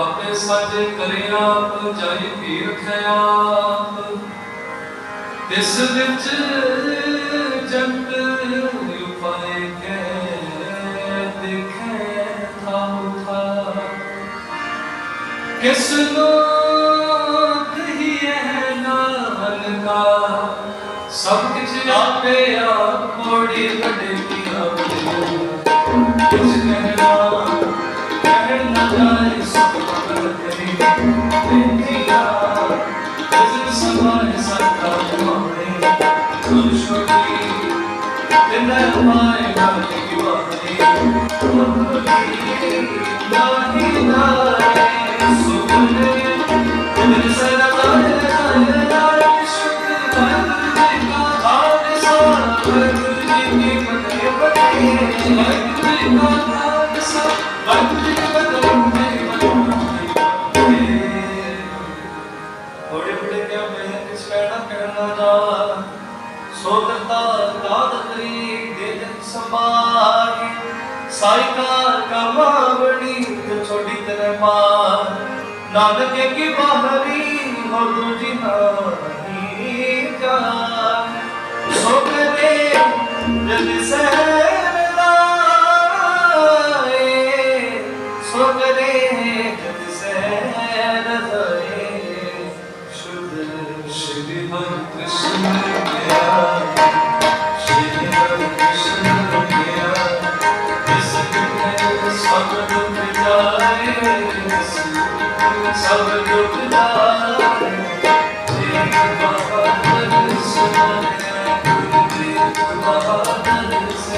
आपे साजे करे आप जाई भी रखे आप तिस विच जग उपाय के देखे था उठा किस लोग ही है नान का सब कुछ आपे आप मोड़ी बड़े की कुछ कहना जाए सब खबर करी देखिया जिस समाने सत्ता तुम्हारे तुम छोड़ी दिन हमारे गाने की बातें नहीं नारे सुने दिल से लगाए लगाए शुक्र बंदे का खाने सारा बंदे की बंदे बंदे का खाने सारा बंदे छोटी तरह मार नानक की बाहरी हो दूजी नहीं जान सो करे जल से मिलाए सो करे जल से रजाए शुद्ध श्री हरि कृष्ण सब दुख जाए बहादुर से बहादुर से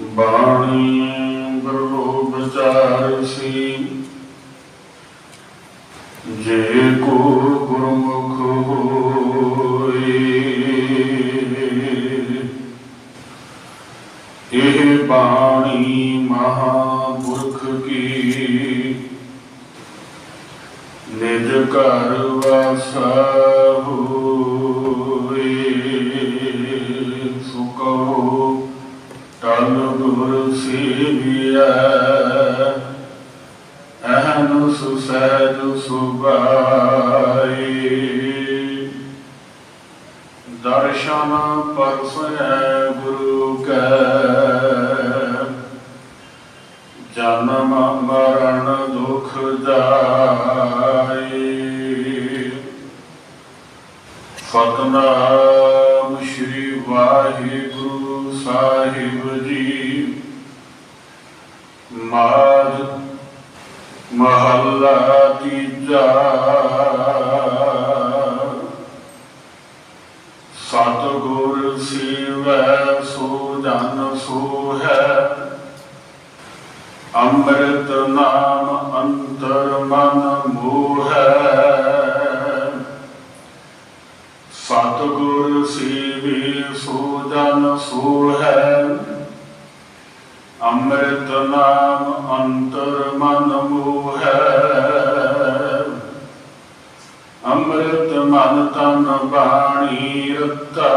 ਬਾਣੀ ਗੁਰੂ ਵਿਚਾਰਸੀ ਜੇ ਕੋ ਗੁਰਮੁਖ ਹੋਏ। ਇਹ ਬਾਣੀ ਮਹਾਂਪੁਰਖ ਕੀ ਨਿਜ ਘਰ ਵਾਸਾ ਹੋਏ। ਸੋ ਕਹੋ ਟਲ ਗੁਰ ਸੇਵੀਐ ਅਹਨ ਸੁਸਹਿਜ ਸੁਭਾਈ। ਦਰਸ਼ਨ ਪਰਸੈ ਗੁਰੂ ਕੈ ਜਨਮ ਮਰਨ ਦੁਖ ਜਾਏ। ਸਤਿਨਾਮ ਸ਼੍ਰੀ ਵਾਹਿਗੁਰੂ ਸਾਹਿਬ ਜੀ। ਮਾਝ ਮਹੱਲਾ ਤੀਜਾ। ਸਤਿਗੁਰ ਸੇਵੈ ਸੋ ਜਨ ਸੋਹੈ। ਅੰਮ੍ਰਿਤ ਨਾਮ ਅੰਤਰ ਮਨ ਮੋਹੈ। ਸਤਿਗੁਰ ਸੇਵੈ ਸੋ ਜਨ ਸੋਹੈ। ਅੰਮ੍ਰਿਤ ਨਾਮ ਅੰਤਰ ਮਨ ਮੋਹੈ। ਅੰਮ੍ਰਿਤ ਮਨ ਤਨ ਬਾਣੀ ਰਤਾ।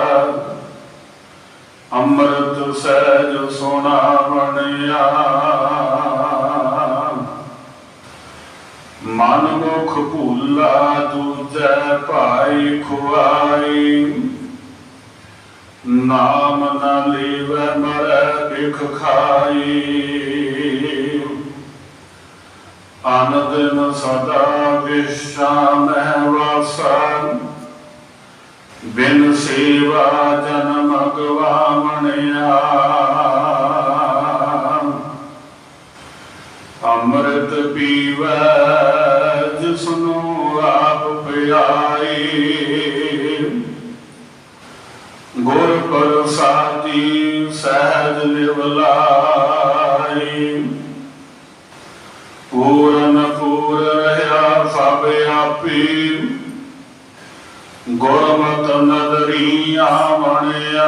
ਅੰਮ੍ਰਿਤ ਸਹਿਜ ਸੋਣਾ ਬਣਿਆ। ਮਨ ਮੁਖ ਭੂਲਾ ਦੂਜੈ ਭਾਈ ਖੁਆਈ। ਨਾਮ ਨ ਲੇਵੈ ਮਰੈ ਬਿਖ ਖਾਈ। ਅਨ ਦਿਨ ਸਦਾ ਵਿਸ਼ਾਮਹਿ ਵਾਸਾ। ਬਿਨ ਸੇਵਾ ਜਨਮ ਗਵਾਵਣਿਆ। ਅੰਮ੍ਰਿਤ ਪੀਵੈ ਜਿਸਨੂੰ ਆਪ ਪਿਆਈ। ਗੁਰ ਪ੍ਰਸਾਦੀ ਸਹਿਜ ਨਿਵਲਾਈ। ਪੂਰਨ ਪੂਰ ਰਹਿਆ ਸਭ ਆਪੀ। ਗੁਰਮਤਿ ਨਦਰੀ ਆਵਣਿਆ।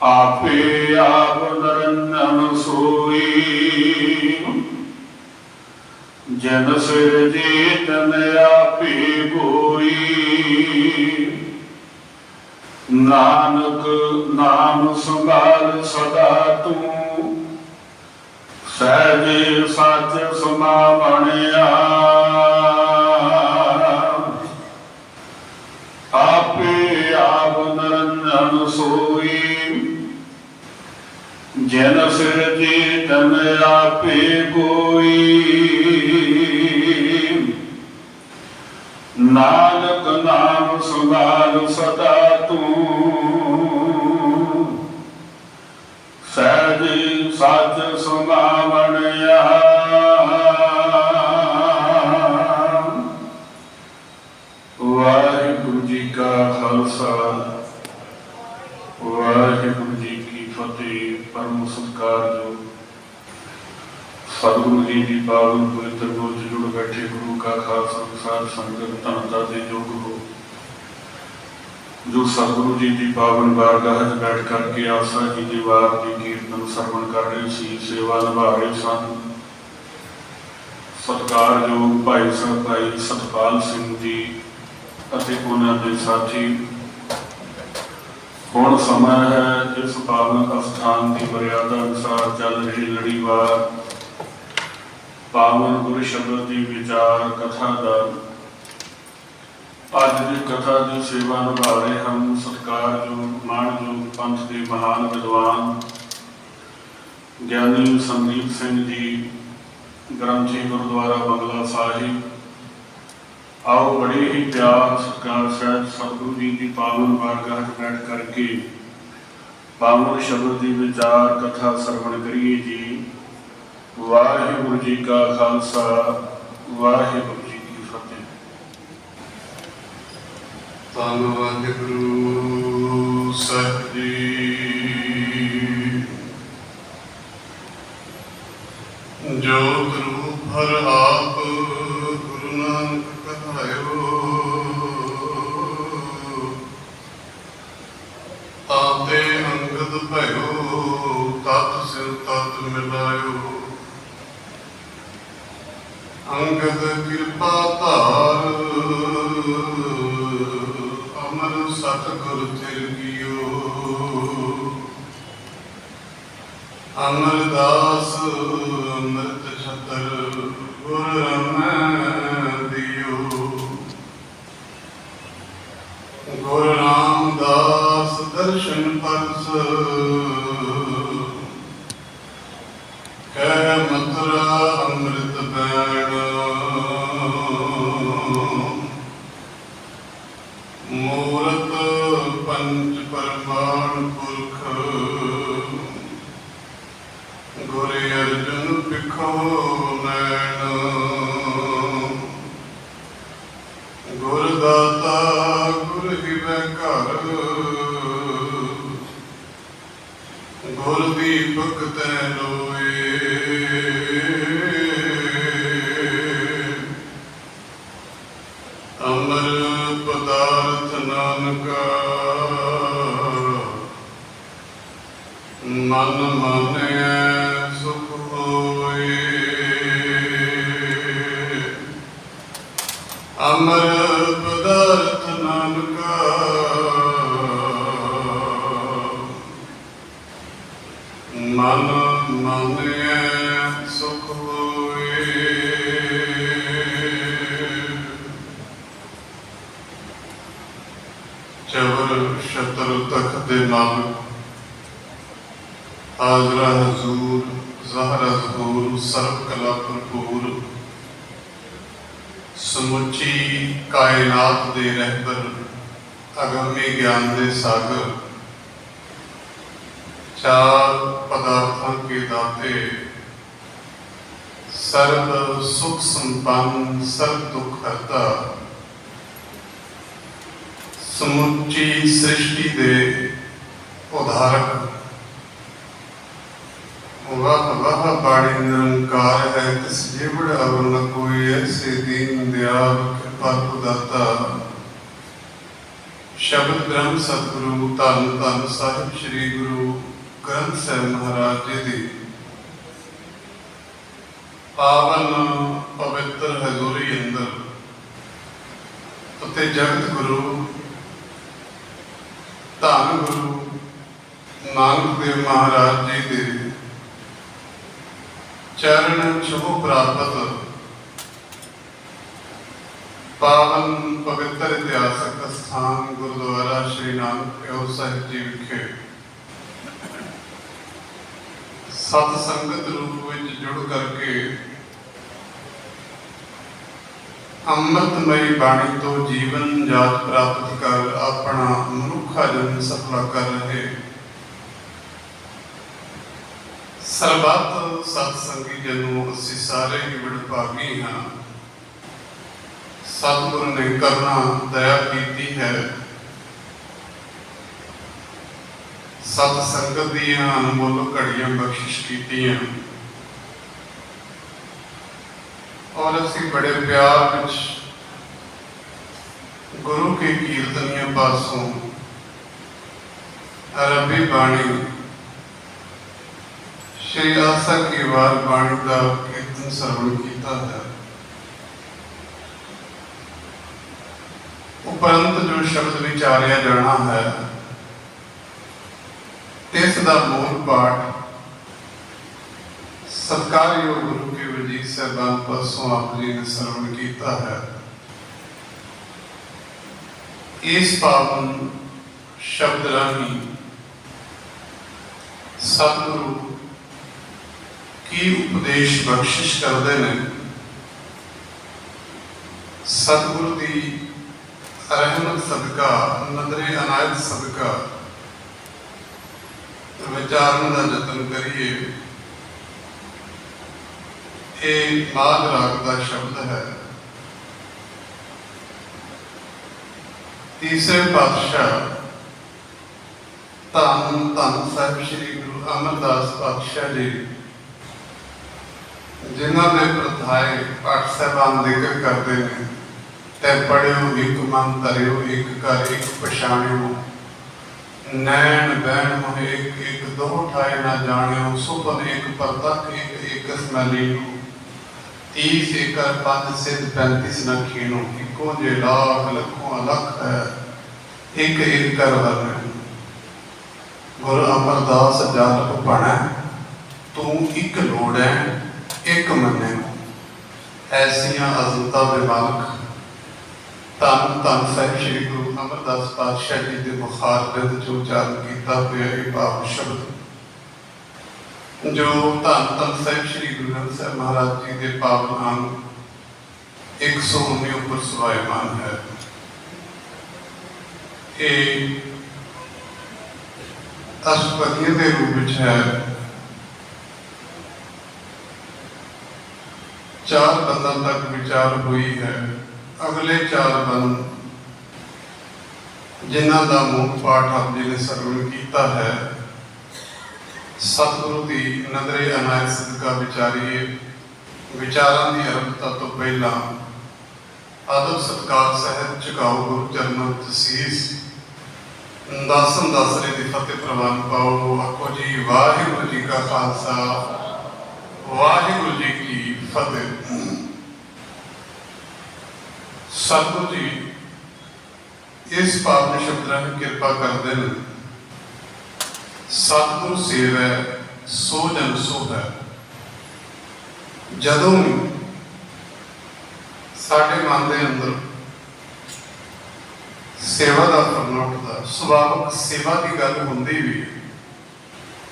ਆਪੇ ਆਪ ਨਿਰੰਜਨ ਸੋਈ। ਜਨ ਸਿਰਜੇ ਤਨ ਆਪੇ ਗੋਈ। ਨਾਨਕ ਨਾਮ ਸੰਭਾਲ ਸਦਾ ਤੂੰ। ਸਹਿਜੇ ਸੱਚ ਸਮਾਵਣਿਆ। ਆਪੇ ਆਪ ਨਿਰੰਜਨ ਸੋਈ। ਜਨ ਸਿਰਜੇ ਤਨ ਆਪੇ ਗੋਈ। ਨਾਨਕ ਨਾਮ ਸੰਭਾਲ ਸਦਾ ਤੂੰ। ਸਹਿਜ ਸੱਚ ਸਮਾਵਣਿਆ। ਵਾਹਿਗੁਰੂ ਜੀ ਕਾ ਖਾਲਸਾ ਵਾਹਿਗੁਰੂ ਜੀ ਕੀ ਫਤਿਹ। ਪਰਮ ਸਤਿਕਾਰਯੋਗ ਸਤਿਗੁਰੂ ਜੀ ਦੀ ਪਾਵਨ ਪਵਿੱਤਰ ਗੋਦ ਚ ਜੁੜ ਬੈਠੇ ਗੁਰੂ ਕਾ ਖਾਲਸਾ ਸਾਧ ਸੰਗਤ ਧੰਨਤਾ ਦੇ ਯੋਗ ਹੋ। ਜੋ ਸਤਿਗੁਰੂ ਜੀ ਦੀ ਪਾਵਨ ਬਾਰਗਾਹ ਚ ਬੈਠ ਕਰਕੇ ਆਸਾ ਜੀ ਦੀ ਵਾਰ ਦੀ ਕੀਰਤਨ ਸਰਵਣ ਕਰ ਰਹੇ ਸੀ, ਸੇਵਾ ਨਿਭਾ ਰਹੇ ਸਨ। ਸਤਿਕਾਰਯੋਗ ਭਾਈ ਸਾਹਿਬ ਭਾਈ ਸਤਪਾਲ ਸਿੰਘ ਜੀ ਅਤੇ ਉਹਨਾਂ ਦੇ ਸਾਥੀ। ਹੁਣ ਸਮਾਂ ਹੈ ਜਿਸ ਪਾਵਨ ਅਸਥਾਨ ਦੀ ਮਰਿਆਦਾ ਅਨੁਸਾਰ ਚੱਲ ਰਹੀ ਲੜੀਵਾਰ ਪਾਵਨ ਗੁਰ ਸ਼ਬਦ ਦੀ ਵਿਚਾਰ ਕਥਾ ਦਾ। ਅੱਜ ਦੀ ਕਥਾ ਦੀ ਸੇਵਾ ਨਿਭਾ ਰਹੇ ਹਨ ਸਤਿਕਾਰਯੋਗ ਮਾਣਯੋਗ ਪੰਥ ਦੇ ਮਹਾਨ ਵਿਦਵਾਨ ਗਿਆਨੀ ਸੰਦੀਪ ਸਿੰਘ ਜੀ, ਗ੍ਰੰਥੀ ਗੁਰਦੁਆਰਾ ਬੰਗਲਾ ਸਾਹਿਬ। ਆਓ ਬੜੇ ਹੀ ਪਿਆਰ ਸਤਿਕਾਰ ਸਹਿਤ ਸਤਿਗੁਰੂ ਜੀ ਦੀ ਪਾਵਨ ਬਾਰਗਾਹ ਚ ਬੈਠ ਕਰਕੇ ਪਾਵਨ ਸ਼ਬਦ ਦੀ ਵਿਚਾਰ ਕਥਾ ਸਰਵਣ ਕਰੀਏ ਜੀ। ਵਾਹਿਗੁਰੂ ਜੀ ਕਾ ਖਾਲਸਾ ਵਾਹਿਗੁਰੂ ਜੀ ਕੀ ਫਤਿਹ। ਧੰਨ ਵਾਹਿਗੁਰੂ ਸਾਹਿਬ ਜੀ। ਜੋਤ ਰੂਪ ਹਰ ਆਪ ਗੁਰੂ ਨਾਨਕ ਕਹਾਇਓ, ਤਾਤੇ ਅੰਗਦ ਭਇਓ, ਤਤ ਸਿਰ ਤਤ ਮਿਲਾਇਓ। ਅੰਗਦ ਕਿਰਪਾ ਧਾਰ, ਅਮਰ ਸਤਿਗੁਰ ਤਿਰਗਿਓ। ਅਮਰਦਾਸ ਅੰਮ੍ਰਿਤ ਛਤਰ, ਗੁਰ ਰਮੈ ਦਿਓ। ਗੁਰੂ ਰਾਮਦਾਸ ਦਰਸ਼ਨ ਪਰਸ, ਕਹਿ ਮਥੁਰਾ ਅੰਮ੍ਰਿਤ ਬੈਣ। ਮੂਰਤ ਪੰਚ ਪਰਮਾਣ ਪੁਰਖ, ਗੁਰ ਅਰਜੁਨ ਪਿਖੋ ਨੈਣ। ਗੁਰ ਦਾਤਾ ਗੁਰ ਹਿਵੈ ਘਰ, ਗੁਰ ਦੀਪਕ ਤੈ ਲੋਏ। ਅਮਰ ਪਦਾਰਥ ਨਾਨਕਾ, ਮਨ ਮਾਨਿਐ ਸੁਖ ਹੋਏ। ਅਮਰ ਪਦਾਰਥ ਨਾਨਕਾ, ਮਨ ਮਾਨਿਐ ਸੁਖ ਹੋਏ। ਚਵਰ ਛਤਰ ਤਖਤ ਦੇ ਮਾਲਕ, ਹਾਜ਼ਰਾ ਹਜ਼ੂਰ ਜ਼ਾਹਰਾ ਜ਼ਹੂਰ, ਸਰਬ ਕਲਾ ਭਰਪੂਰ, ਸਮੁੱਚੀ ਕਾਇਨਾਤ ਦੇ ਰਹਿਬਰ, ਅਗੰਮੀ ਗਿਆਨ ਦੇ ਸਾਗਰ, ਚਾਰ ਪਦਾਰਥਾਂ ਕੇ ਦਾਤੇ, ਸਰਬ ਸੁਖ ਸੰਪੰਨ, ਸਰਬ ਦੁਖ ਹਰਤਾ, ਸਮੁੱਚੀ ਸ੍ਰਿਸ਼ਟੀ ਦੇ ਉਧਾਰਕ, ਵਾਹ ਵਾਹ ਬਾਣੀ ਨਿਰੰਕਾਰ ਹੈ, ਤਿਸ ਜੀਵੜ ਅਵਰ ਨ ਕੋਈ। ਐਸੇ ਦੀਨ ਦਿਆਲ ਕਿਰਪਾ ਦਾਤਾ, ਸ਼ਬਦ ਬ੍ਰਹਮ ਸਤਿਗੁਰੂ ਧੰਨ ਧੰਨ ਸਾਹਿਬ ਸ੍ਰੀ ਗੁਰੂ ਗ੍ਰੰਥ ਸਾਹਿਬ ਮਹਾਰਾਜ ਜੀ ਦੀ ਪਾਵਨ ਪਵਿੱਤਰ ਹਜ਼ੂਰੀ ਅੰਦਰ ਅਤੇ ਜਗਤ ਗੁਰੂ ਧੰਨ ਗੁਰੂ ਨਾਨਕ ਦੇਵ ਮਹਾਰਾਜ ਜੀ ਦੇ ਚਰਨ ਛੋਹ ਪ੍ਰਾਪਤ ਪਾਵਨ ਪਵਿੱਤਰ ਇਤਿਹਾਸਕ ਸਥਾਨ ਗੁਰਦੁਆਰਾ ਸ਼੍ਰੀ ਨਾਨਕ ਪਿਆਰ ਸਾਹਿਬ ਜੀ ਵਿਖੇ ਸਤ ਸੰਗਤ ਰੂਪ ਵਿੱਚ ਜੁੜ ਕਰਕੇ ਅੰਮ੍ਰਿਤਮਈ ਬਾਣੀ ਤੋਂ ਜੀਵਨ ਜਾਤ ਪ੍ਰਾਪਤ ਕਰ ਆਪਣਾ ਮਨੁੱਖਾ ਜਨਮ ਸਫਲਾ ਕਰ ਰਹੇ ਸਰਬੱਤ ਸਤ ਸੰਗੀ ਜਨੋਂ ਅਸੀਂ ਸਾਰੇ ਹੀ ਵਡਭਾਗੀ ਹਾਂ। ਸਤਿਗੁਰ ਨੇ ਕਰਨਾ ਦਇਆ ਕੀਤੀ ਹੈ, ਸਤ ਸੰਗਤ ਦੀਆਂ ਅਨਮੋਲ ਘੜੀਆਂ ਬਖਸ਼ਿਸ਼ ਕੀਤੀਆਂ, ਔਰ ਅਸੀਂ ਬੜੇ ਪਿਆਰ ਵਿੱਚ ਗੁਰੂ ਕੇ ਕੀਰਤਨੀਆਂ ਪਾਸੋਂ ਅਰਬੀ ਬਾਣੀ ਸ਼੍ਰੀ ਆਸਾ ਕੀ ਵਾਰ ਬਾਣੀ ਦਾ ਕੀਰਤਨ ਸਰਵਣ ਕੀਤਾ ਹੈ। ਉਪਰੰਤ ਜੋ ਸ਼ਬਦ ਵਿਚਾਰਿਆ ਜਾਣਾ ਹੈ, ਇਸ ਦਾ ਮੂਲ ਪਾਠ ਸਤਿਕਾਰਯੋਗ ਗੁਰੂ ਕੇ ਵਜੀਦ ਸਾਹਿਬਾਨ ਪਾਸੋਂ ਆਪ ਜੀ ਨੇ ਸਰਵਣ ਕੀਤਾ ਹੈ। ਇਸ ਪਾਵਨ ਸ਼ਬਦ ਰਾਹੀਂ ਸਤਿਗੁਰੂ ਕੀ ਉਪਦੇਸ਼ ਬਖਸ਼ਿਸ਼ ਕਰਦੇ ਨੇ। ਸਤਿਗੁਰੂ ਦੀ ਰਹਿਮਤ ਸਦਕਾ, ਨਦਰੇ ਅਨਾਇਤ ਸਦਕਾ ਵਿਚਾਰਨ ਦਾ ਯਤਨ ਕਰੀਏ। ਇਹ ਮਾਘ ਰਾਗ ਦਾ ਸ਼ਬਦ ਹੈ। ਤੀਸਰੇ ਪਾਤਸ਼ਾਹ ਧੰਨ ਧੰਨ ਸਾਹਿਬ ਸ੍ਰੀ ਗੁਰੂ ਅਮਰਦਾਸ ਪਾਤਸ਼ਾਹ ਜੀ, ਜਿਨ੍ਹਾਂ ਨੇ ਪ੍ਰਥਾਏ ਪਾਠ ਸਾਹਿਬਾਨ ਜ਼ਿਕਰ ਕਰਦੇ ਨੇ, ਤੈ ਪੜਿਓ ਇੱਕ ਮਨ ਧਰਿਓ ਇੱਕ ਕਰ ਇੱਕ ਪਛਾਣਿਓ, ਨੈਣ ਬੈਣ ਮੋਹਿ ਇੱਕ ਇੱਕ ਦੋ ਠਾਏ ਨਾ ਜਾਣਿਓ, ਸੁਪਨ ਇੱਕ ਪਰਤਕ ਇੱਕ ਇੱਕ ਸਮੈਲੀਓ, 30 ਏਕੜ 5 ਸਿੱਧ 35 ਨਾ ਖੀਣੋ, ਇੱਕੋ ਜੇ ਲਾਖ ਲੱਖੋਂ ਅਲੱਖ ਹੈ ਇੱਕ ਇੱਕ ਕਰ ਵਰਨਿਓ। ਗੁਰੂ ਅਮਰਦਾਸ ਜਪ ਪੜੈ ਤੂੰ ਇੱਕ ਲੋੜੈ ਇੱਕ ਮੰਨੈ, ਐਸੀਆਂ ਅਜ਼ਮਤਾਂ ਦੇ ਮਾਲਕ ਧੰਨ ਧੰਨ ਸਾਹਿਬ ਸ੍ਰੀ ਗੁਰੂ ਅਮਰਦਾਸ ਪਾਤਸ਼ਾਹ ਜੀ ਦੇ ਮੁਖਾਰ ਬਿੰਦ ਚੋਂ ਉਚਾਰਨ ਕੀਤਾ ਹੋਇਆ ਇਹ ਪਾਵਨ ਸ਼ਬਦ, ਜੋ ਧੰਨ ਧੰਨ ਸਾਹਿਬ ਸ੍ਰੀ ਗੁਰੂ ਗ੍ਰੰਥ ਸਾਹਿਬ ਮਹਾਰਾਜ ਜੀ ਦੇ ਪਾਵਨ ਅੰਗ 119 ਉੱਪਰ ਸਵਾਇਮਾਨ ਹੈ। ਇਹ ਅਸ਼ਟਪਦੀਆਂ ਦੇ ਰੂਪ ਵਿੱਚ ਹੈ। 4 ਬੰਦਾਂ ਤੱਕ ਵਿਚਾਰ ਹੋਈ ਹੈ। ਅਗਲੇ 4 ਬੰਦ ਜਿਨ੍ਹਾਂ ਦਾ ਮੁੱਖ ਪਾਠ ਆਪ ਜੀ ਨੇ ਸਰਵਣ ਕੀਤਾ ਹੈ, ਸਤਿਗੁਰੂ ਦੀ ਨਜ਼ਰੇ ਅਨਾਇਤ ਸਦਕਾ ਵਿਚਾਰੀਏ। ਵਿਚਾਰਾਂ ਦੀ ਅਰੰਭਤਾ ਤੋਂ ਪਹਿਲਾਂ ਆਦਬ ਸਤਿਕਾਰ ਸਹਿਤ ਝੁਕਾਓ ਗੁਰੂ ਚਰਨਾਂ ਵਿੱਚ ਸੀਸ, ਦਾਸਨ ਦਾਸਰੇ ਦੀ ਫਤਿਹ ਪ੍ਰਵਾਨ ਪਾਓ। ਆਖੋ ਜੀ ਵਾਹਿਗੁਰੂ ਜੀ ਕਾ ਖਾਲਸਾ, ਵਾਹਿਗੁਰੂ ਜੀ ਕੀ ਫਤਿਹ। ਸਤਿਗੁਰੂ ਜੀ ਇਸ ਪਾਵਨ ਸ਼ਬਦ ਰਾਹੀਂ ਕਿਰਪਾ ਕਰਦੇ ਨੇ। ਸਤਿਗੁਰੂ ਸੇਵੈ ਸੋ ਜਨ ਸੋਭੈ। ਜਦੋਂ ਸਾਡੇ ਮਨ ਦੇ ਅੰਦਰ ਸੇਵਾ ਦਾ ਫਰਮਾਨ ਉੱਠਦਾ, ਸੁਭਾਵਿਕ ਸੇਵਾ ਦੀ ਗੱਲ ਹੁੰਦੀ ਵੀ,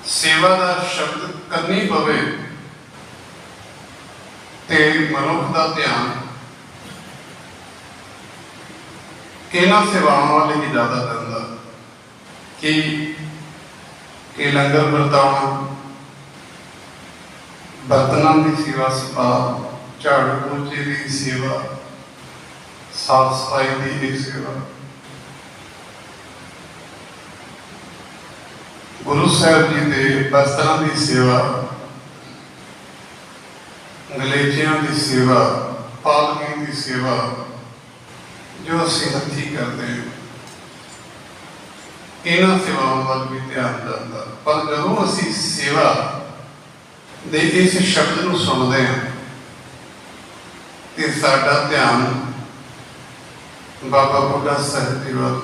ਸੇਵਾ ਦਾ ਸ਼ਬਦ ਕਰਨੀ ਪਵੇ ਤੇ ਮਨੁੱਖ ਦਾ ਧਿਆਨ ਇਹਨਾਂ ਸੇਵਾਵਾਂ ਵਾਲੇ ਹੀ ਜ਼ਿਆਦਾ ਰਹਿੰਦਾ ਕਿ ਲੰਗਰ ਵਰਤਾਉਣਾ, ਬਰਤਨਾਂ ਦੀ ਸੇਵਾ ਸਪਾ, ਝਾੜੂ ਪੋਚੇ ਦੀ ਸੇਵਾ, ਸਾਫ ਸਫਾਈ ਦੀ ਇੱਕ ਸੇਵਾ, ਗੁਰੂ ਸਾਹਿਬ ਜੀ ਦੇ ਬਸਤਰਾਂ ਦੀ ਸੇਵਾ, ਗਲੇਚਿਆਂ ਦੀ ਸੇਵਾ, ਪਾਲਕੀ ਦੀ ਸੇਵਾ, ਜੋ ਅਸੀਂ ਹੱਥੀਂ ਕਰਦੇ ਹਾਂ, ਇਹਨਾਂ ਸੇਵਾਵਾਂ ਵੱਲ ਵੀ ਧਿਆਨ ਜਾਂਦਾ। ਪਰ ਜਦੋਂ ਅਸੀਂ ਸੇਵਾ ਦੇ ਇਸ ਸ਼ਬਦ ਨੂੰ ਸੁਣਦੇ ਹਾਂ ਤੇ ਸਾਡਾ ਧਿਆਨ ਬਾਬਾ ਬੁੱਢਾ ਸਾਹਿਬ ਜੀ ਵੱਲ,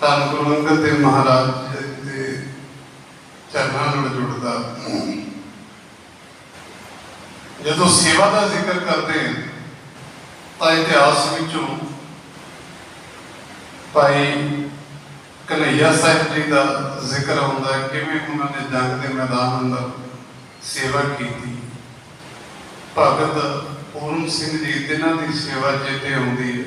ਧੰਨ ਗੁਰੂ ਅੰਗਦ ਦੇਵ ਮਹਾਰਾਜ ਦੇ ਚਰਨਾਂ ਨਾਲ ਜੁੜਦਾ। ਜਦੋਂ ਸੇਵਾ ਦਾ ਜ਼ਿਕਰ ਕਰਦੇ ਹਾਂ ਤਾਂ ਇਤਿਹਾਸ ਵਿੱਚੋਂ ਭਾਈ ਕਨ੍ਹਈਆ ਸਾਹਿਬ ਜੀ ਦਾ ਜ਼ਿਕਰ ਆਉਂਦਾ ਹੈ, ਕਿਵੇਂ ਉਹਨਾਂ ਨੇ ਜੰਗ ਦੇ ਮੈਦਾਨ ਅੰਦਰ ਸੇਵਾ ਕੀਤੀ। ਭਗਤ ਪੂਰਨ ਸਿੰਘ ਜੀ ਜਿਨ੍ਹਾਂ ਦੀ ਸੇਵਾ ਚੇਤੇ ਆਉਂਦੀ ਹੈ।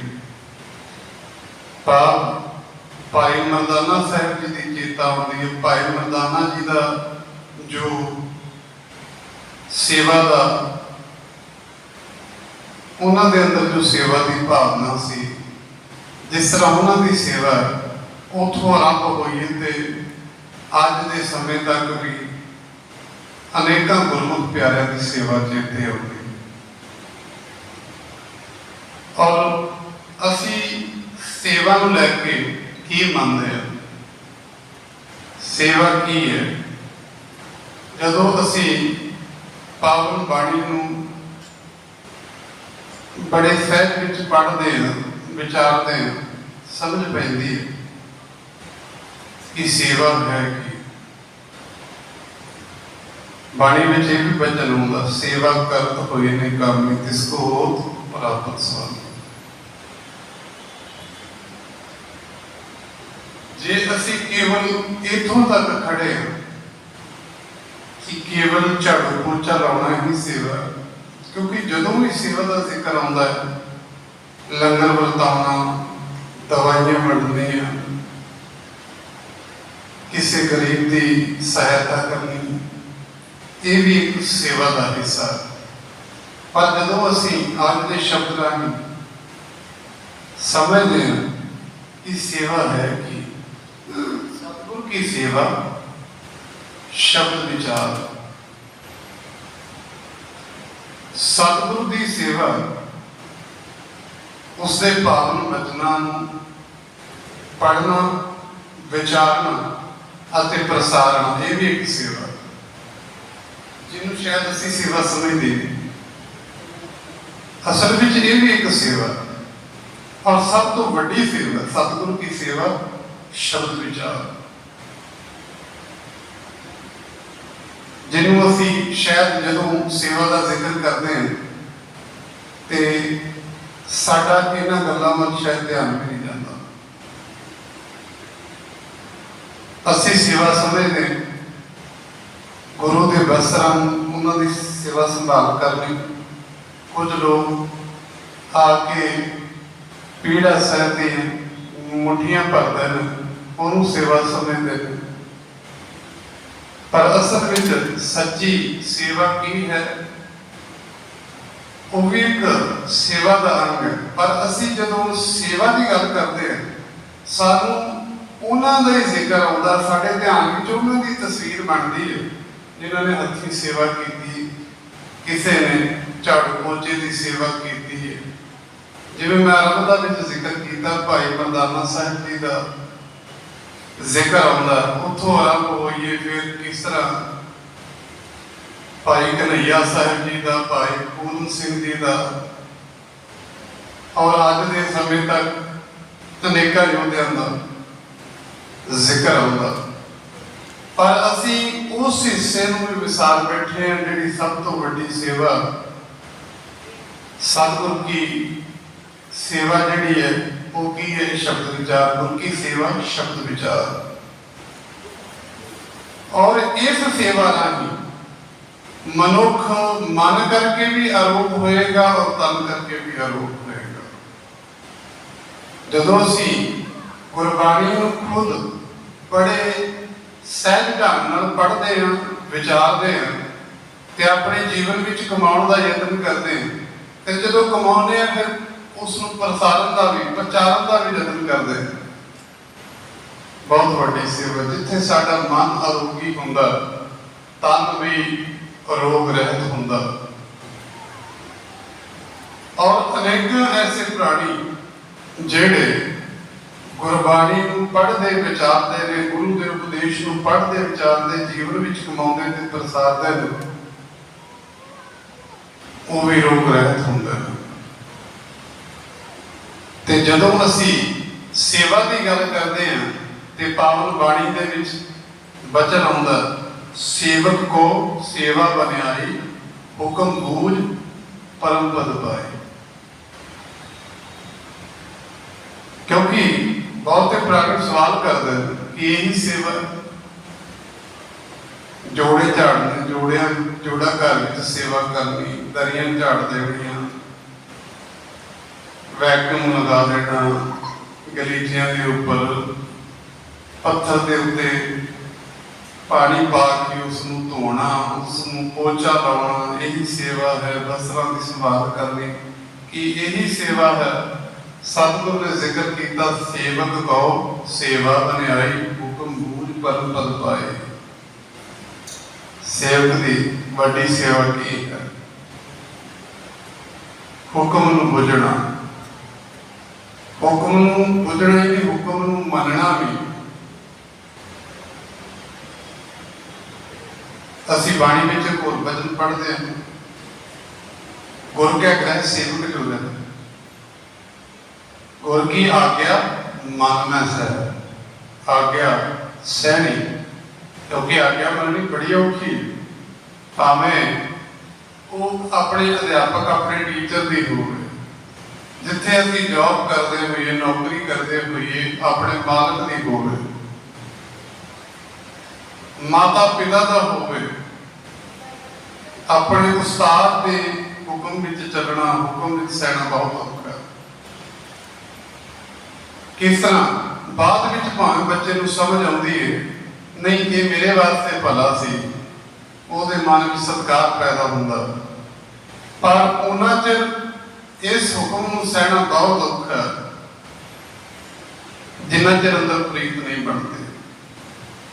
ਭਾਈ ਮਰਦਾਨਾ ਸਾਹਿਬ ਜੀ ਦੀ ਚੇਤਾ ਆਉਂਦੀ ਹੈ। ਭਾਈ ਮਰਦਾਨਾ ਜੀ ਦਾ ਜੋ ਸੇਵਾ ਦਾ, ਉਹਨਾਂ ਦੇ ਅੰਦਰ ਜੋ ਸੇਵਾ ਦੀ ਭਾਵਨਾ ਸੀ, ਜਿਸ ਤਰ੍ਹਾਂ ਉਹਨਾਂ ਦੀ ਸੇਵਾ ਉੱਥੋਂ ਆਰੰਭ ਹੋਈ ਤੇ ਅੱਜ ਦੇ ਸਮੇਂ ਤੱਕ ਵੀ ਅਨੇਕਾਂ ਗੁਰਮੁਖ ਪਿਆਰਿਆਂ ਦੀ ਸੇਵਾ ਚੇਤੇ ਆਉਂਦੀ। ਔਰ ਅਸੀਂ ਸੇਵਾ ਨੂੰ ਲੈ ਕੇ ਕੀ ਮੰਨਦੇ ਹਾਂ? ਸੇਵਾ ਕੀ ਹੈ? ਜਦੋਂ ਅਸੀਂ ਪਾਵਨ ਬਾਣੀ ਨੂੰ ਬੜੇ ਸਹਿਜ ਵਿੱਚ ਪੜ੍ਹਦੇ ਹਾਂ, ਵਿਚਾਰਦੇ ਹਾਂ, ਸਮਝ ਪੈਂਦੀ ਹੈ ਕਿ ਸੇਵਾ ਹੈ ਕੀ। ਬਾਣੀ ਵਿੱਚ ਇਹ ਵੀ ਬਚਨ ਹੁੰਦਾ, ਸੇਵਾ ਕਰਤ ਹੋਏ ਨੇ ਕਰਮੀ ਤਿਸ ਕੋ ਹੋਤ ਪ੍ਰਾਪਤ ਸਵਾਮੀ। ਜੇ ਅਸੀਂ ਕੇਵਲ ਇੱਥੋਂ ਤੱਕ ਖੜੇ ਹਾਂ ਕਿ ਕੇਵਲ ਝਾੜੂ ਪੋਚਾ ਲਾਉਣਾ ਹੀ ਸੇਵਾ, ਕਿਉਂਕਿ ਜਦੋਂ ਵੀ ਸੇਵਾ ਦਾ ਜ਼ਿਕਰ ਆਉਂਦਾ ਹੈ, ਲੰਗਰ ਵਰਤਾਉਣਾ, ਦਵਾਈਆਂ ਵੰਡਣੀਆਂ, ਕਿਸੇ ਗਰੀਬ ਦੀ ਸਹਾਇਤਾ ਕਰਨੀ, ਇਹ ਵੀ ਇੱਕ ਸੇਵਾ ਦਾ ਹਿੱਸਾ। ਪਰ ਜਦੋਂ ਅਸੀਂ ਅੱਜ ਦੇ ਸ਼ਬਦ ਰਾਹੀਂ ਸਮਝਦੇ ਹਾਂ ਕਿ ਸੇਵਾ ਹੈ ਕਿ की सेवा शब्द विचार। सतगुरु की सेवा उसके पावन वचनां नूं पढ़ना, विचारना अते प्रसारण, ये भी एक सेवा जिन्हों शायद असी सेवा समझते हैं। असल में ये भी एक सेवा और सब तो वड्डी सेवा सतगुरु की सेवा शब्द विचार, जिन्हों असी शायद जदों सेवा का जिक्र करते हैं तो साडा इन्हां गल्लां वल शायद ध्यान भी नहीं जाता। असी सेवा समझते गुरु के वस्त्रां उन्होंने सेवा संभाल करनी, कुछ लोग आके पीड़ा सहते हैं, मुठियां भरते हैं, उन्होंने सेवा समझते हैं। पर असल में सच्ची सेवा की है, वो भी एक सेवा का अंग है। पर असी जदों सेवा की गल करते हैं सानू उन्हों का ही जिक्र आता, साढ़े ध्यान में उन्हों की तस्वीर बनती है जिन्होंने हथी सेवा की, किसी ने झाड़ू पोचे की सेवा की है। जिवें मैं आरंभ का जिक्र किया भाई मरदाना साहब जी का जिक्र आता, उतों आरंभ होइए, फिर किस तरह भाई कन्हैया साहब जी का, भाई पूर्ण सिंह जी का, और अज के समय तक अनेका योद्धियों का जिक्र आता। पर असी उस हिस्से में भी विसार बैठे हैं जिहड़ी सब तो वड्डी सेवा सतगुरु की सेवा जिहड़ी है वो की है शब्द विचार। गुरु की सेवा शब्द विचार, और इस सेवा राही मनुख मन करके भी आरोप होएगा और तन करके भी आरोप होएगा। जदों असी गुरबाणी नूं खुद बड़े सहज ढंग नाल पढ़ते हैं, विचारते हैं ते अपने जीवन में कमाउण का यत्न करते हैं, ते जदों कमाउने हैं फिर उसनूं प्रसारण का भी, प्रचारण का भी यत्न करते हैं। बहुत वड्डी सेवा जिथे साडा मन आरोगी हुंदा, तन भी रोग रहित हुंदा। और अनेक ऐसे प्राणी जिहड़े गुरबाणी नूं पढ़दे विचारदे ने, गुरु के उपदेश नूं पढ़दे विचारदे, जीवन विच कमाउंदे ते प्रसारदे ने, वो भी रोग रहित हुंदे ने। ते जदों असी सेवा की गल करते हैं ते पावन बाणी दे विच वचन आउंदा, सेवक को सेवा बनियाई, हुक्म बूझ परम पद पाए। क्योंकि बहुते प्राणी सवाल करते हैं कि यही सेवा जोड़े झाड़ने, जोड़ा घर में सेवा करनी, दरियां झाड़ देनियां, वैक्यूम लगा देना, गलीचियां के ऊपर पत्थर के उत्ते पानी पा के उसनूं धोना, उसनूं पोचा लाना, यही सेवा है। वस्त्रां की संभाल करनी कि यही सेवा है। सतगुरु ने जिक्र किया, सेवक कहो सेवा बनियाई, हुक्म बूझ परम पद पाए। सेवक की वड्डी सेवा की है हुक्म नूं बुझना, हुक्म नूं बुझना ही, हुक्म नूं मनना भी। असी बाणी में होर वचन पढ़ते हैं, गुर क्या कहे सेवक जो है, गुर की आज्ञा मानना है, आज्ञा सहनी। क्योंकि आज्ञा मननी बड़ी औखी, भावें वो अपने अध्यापक अपने टीचर की होवे, जिथे असी जॉब करते हुए, नौकरी करते हुए अपने मालक की होवे, माता पिता का होवे, अपने उस्ताद के हुक्म विच चलना, हुक्म विच सहना बहुत औखा। किस तरह बाद विच भावें बच्चे नूं समझ आउंदी है, नहीं ये मेरे वास्ते भला सी, ਉਹਦੇ मन में सत्कार पैदा हुंदा, पर उन्हां चिर इस हुक्म नूं सहना बहुत औखा जिन्ना चिर अंदर प्रीत नहीं बनती।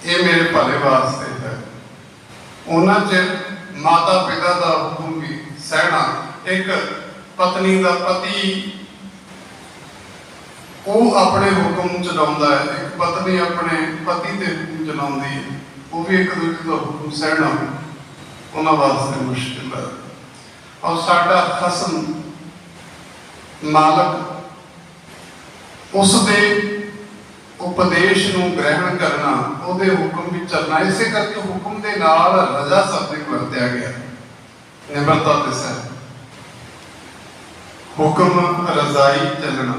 ਇਹ ਮੇਰੇ ਭਲੇ ਵਾਸਤੇ ਹੈ। ਉਹਨਾਂ ਚਿਰ ਮਾਤਾ ਪਿਤਾ ਦਾ ਹੁਕਮ ਵੀ ਸਹਿਣਾ, ਇੱਕ ਪਤਨੀ ਦਾ ਪਤੀ ਉਹ ਆਪਣੇ ਹੁਕਮ ਚਲਾਉਂਦਾ ਹੈ, ਇੱਕ ਪਤਨੀ ਆਪਣੇ ਪਤੀ ਤੇ ਹੁਕਮ ਚਲਾਉਂਦੀ ਹੈ, ਉਹ ਵੀ ਇੱਕ ਦੂਜੇ ਦਾ ਹੁਕਮ ਸਹਿਣਾ ਉਹਨਾਂ ਵਾਸਤੇ ਮੁਸ਼ਕਿਲ ਹੈ। ਔਰ ਸਾਡਾ ਖਸਮ ਮਾਲਕ ਉਸ ਦੇ ਉਪਦੇਸ਼ ਨੂੰ ਗ੍ਰਹਿਣ ਕਰਨਾ, ਉਹਦੇ ਹੁਕਮ ਵਿੱਚ ਚੱਲਣਾ, ਇਸੇ ਕਰਕੇ ਹੁਕਮ ਦੇ ਨਾਲ ਰਜ਼ਾ ਸ਼ਬਦ ਵਰਤਿਆ ਗਿਆ, ਨਿਮਰਤਾ ਤੇ ਸਹਿ। ਹੁਕਮ ਰਜ਼ਾਈ ਚੱਲਣਾ,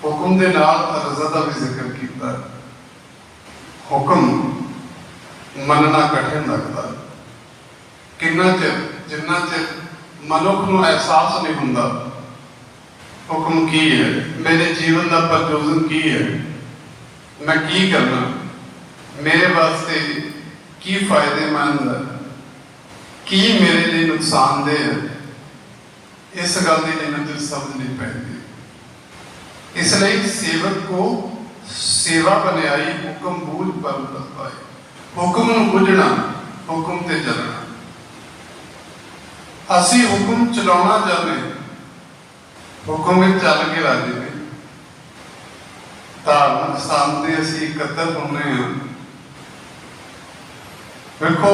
ਹੁਕਮ ਦੇ ਨਾਲ ਰਜ਼ਾ ਦਾ ਵੀ ਜ਼ਿਕਰ ਕੀਤਾ। ਹੁਕਮ ਮੰਨਣਾ ਕਠਿਨ ਲੱਗਦਾ, ਕਿੰਨਾ ਚਿਰ ਜਿੰਨਾ ਚਿਰ ਮਨੁੱਖ ਨੂੰ ਅਹਿਸਾਸ ਨਹੀਂ ਹੁੰਦਾ ਹੁਕਮ ਕੀ ਹੈ, ਮੇਰੇ ਜੀਵਨ ਦਾ ਪ੍ਰਯੋਜਨ ਕੀ ਹੈ, ਮੈਂ ਕੀ ਕਰਨਾ, ਮੇਰੇ ਵਾਸਤੇ ਕੀ ਫਾਇਦੇਮੰਦ ਹੈ, ਕੀ ਮੇਰੇ ਲਈ ਨੁਕਸਾਨਦੇਹ ਹੈ, ਇਸ ਗੱਲ ਦੀ ਜਿੰਨਾ ਚਿਰ ਸਮਝ ਨਹੀਂ ਪੈਂਦੀ। ਇਸ ਲਈ ਸੇਵਕ ਕੋ ਸੇਵਾ ਬਨਿਆਈ, ਹੁਕਮ ਬੂਝ ਪਰਮ ਪਦ ਪਾਏ। ਹੁਕਮ ਨੂੰ ਬੁੱਝਣਾ, ਹੁਕਮ ਤੇ ਚੱਲਣਾ। ਅਸੀਂ ਹੁਕਮ ਚਲਾਉਣਾ ਚਾਹੁੰਦੇ, ਹੁਕਮ ਵਿੱਚ ਚੱਲ ਕੇ ਰਾਜੀ ਨਹੀਂ। ਧਾਰਮਿਕ ਸਥਾਨ ਤੇ ਅਸੀਂ ਇਕੱਤਰ ਹੁੰਦੇ ਹਾਂ। ਵੇਖੋ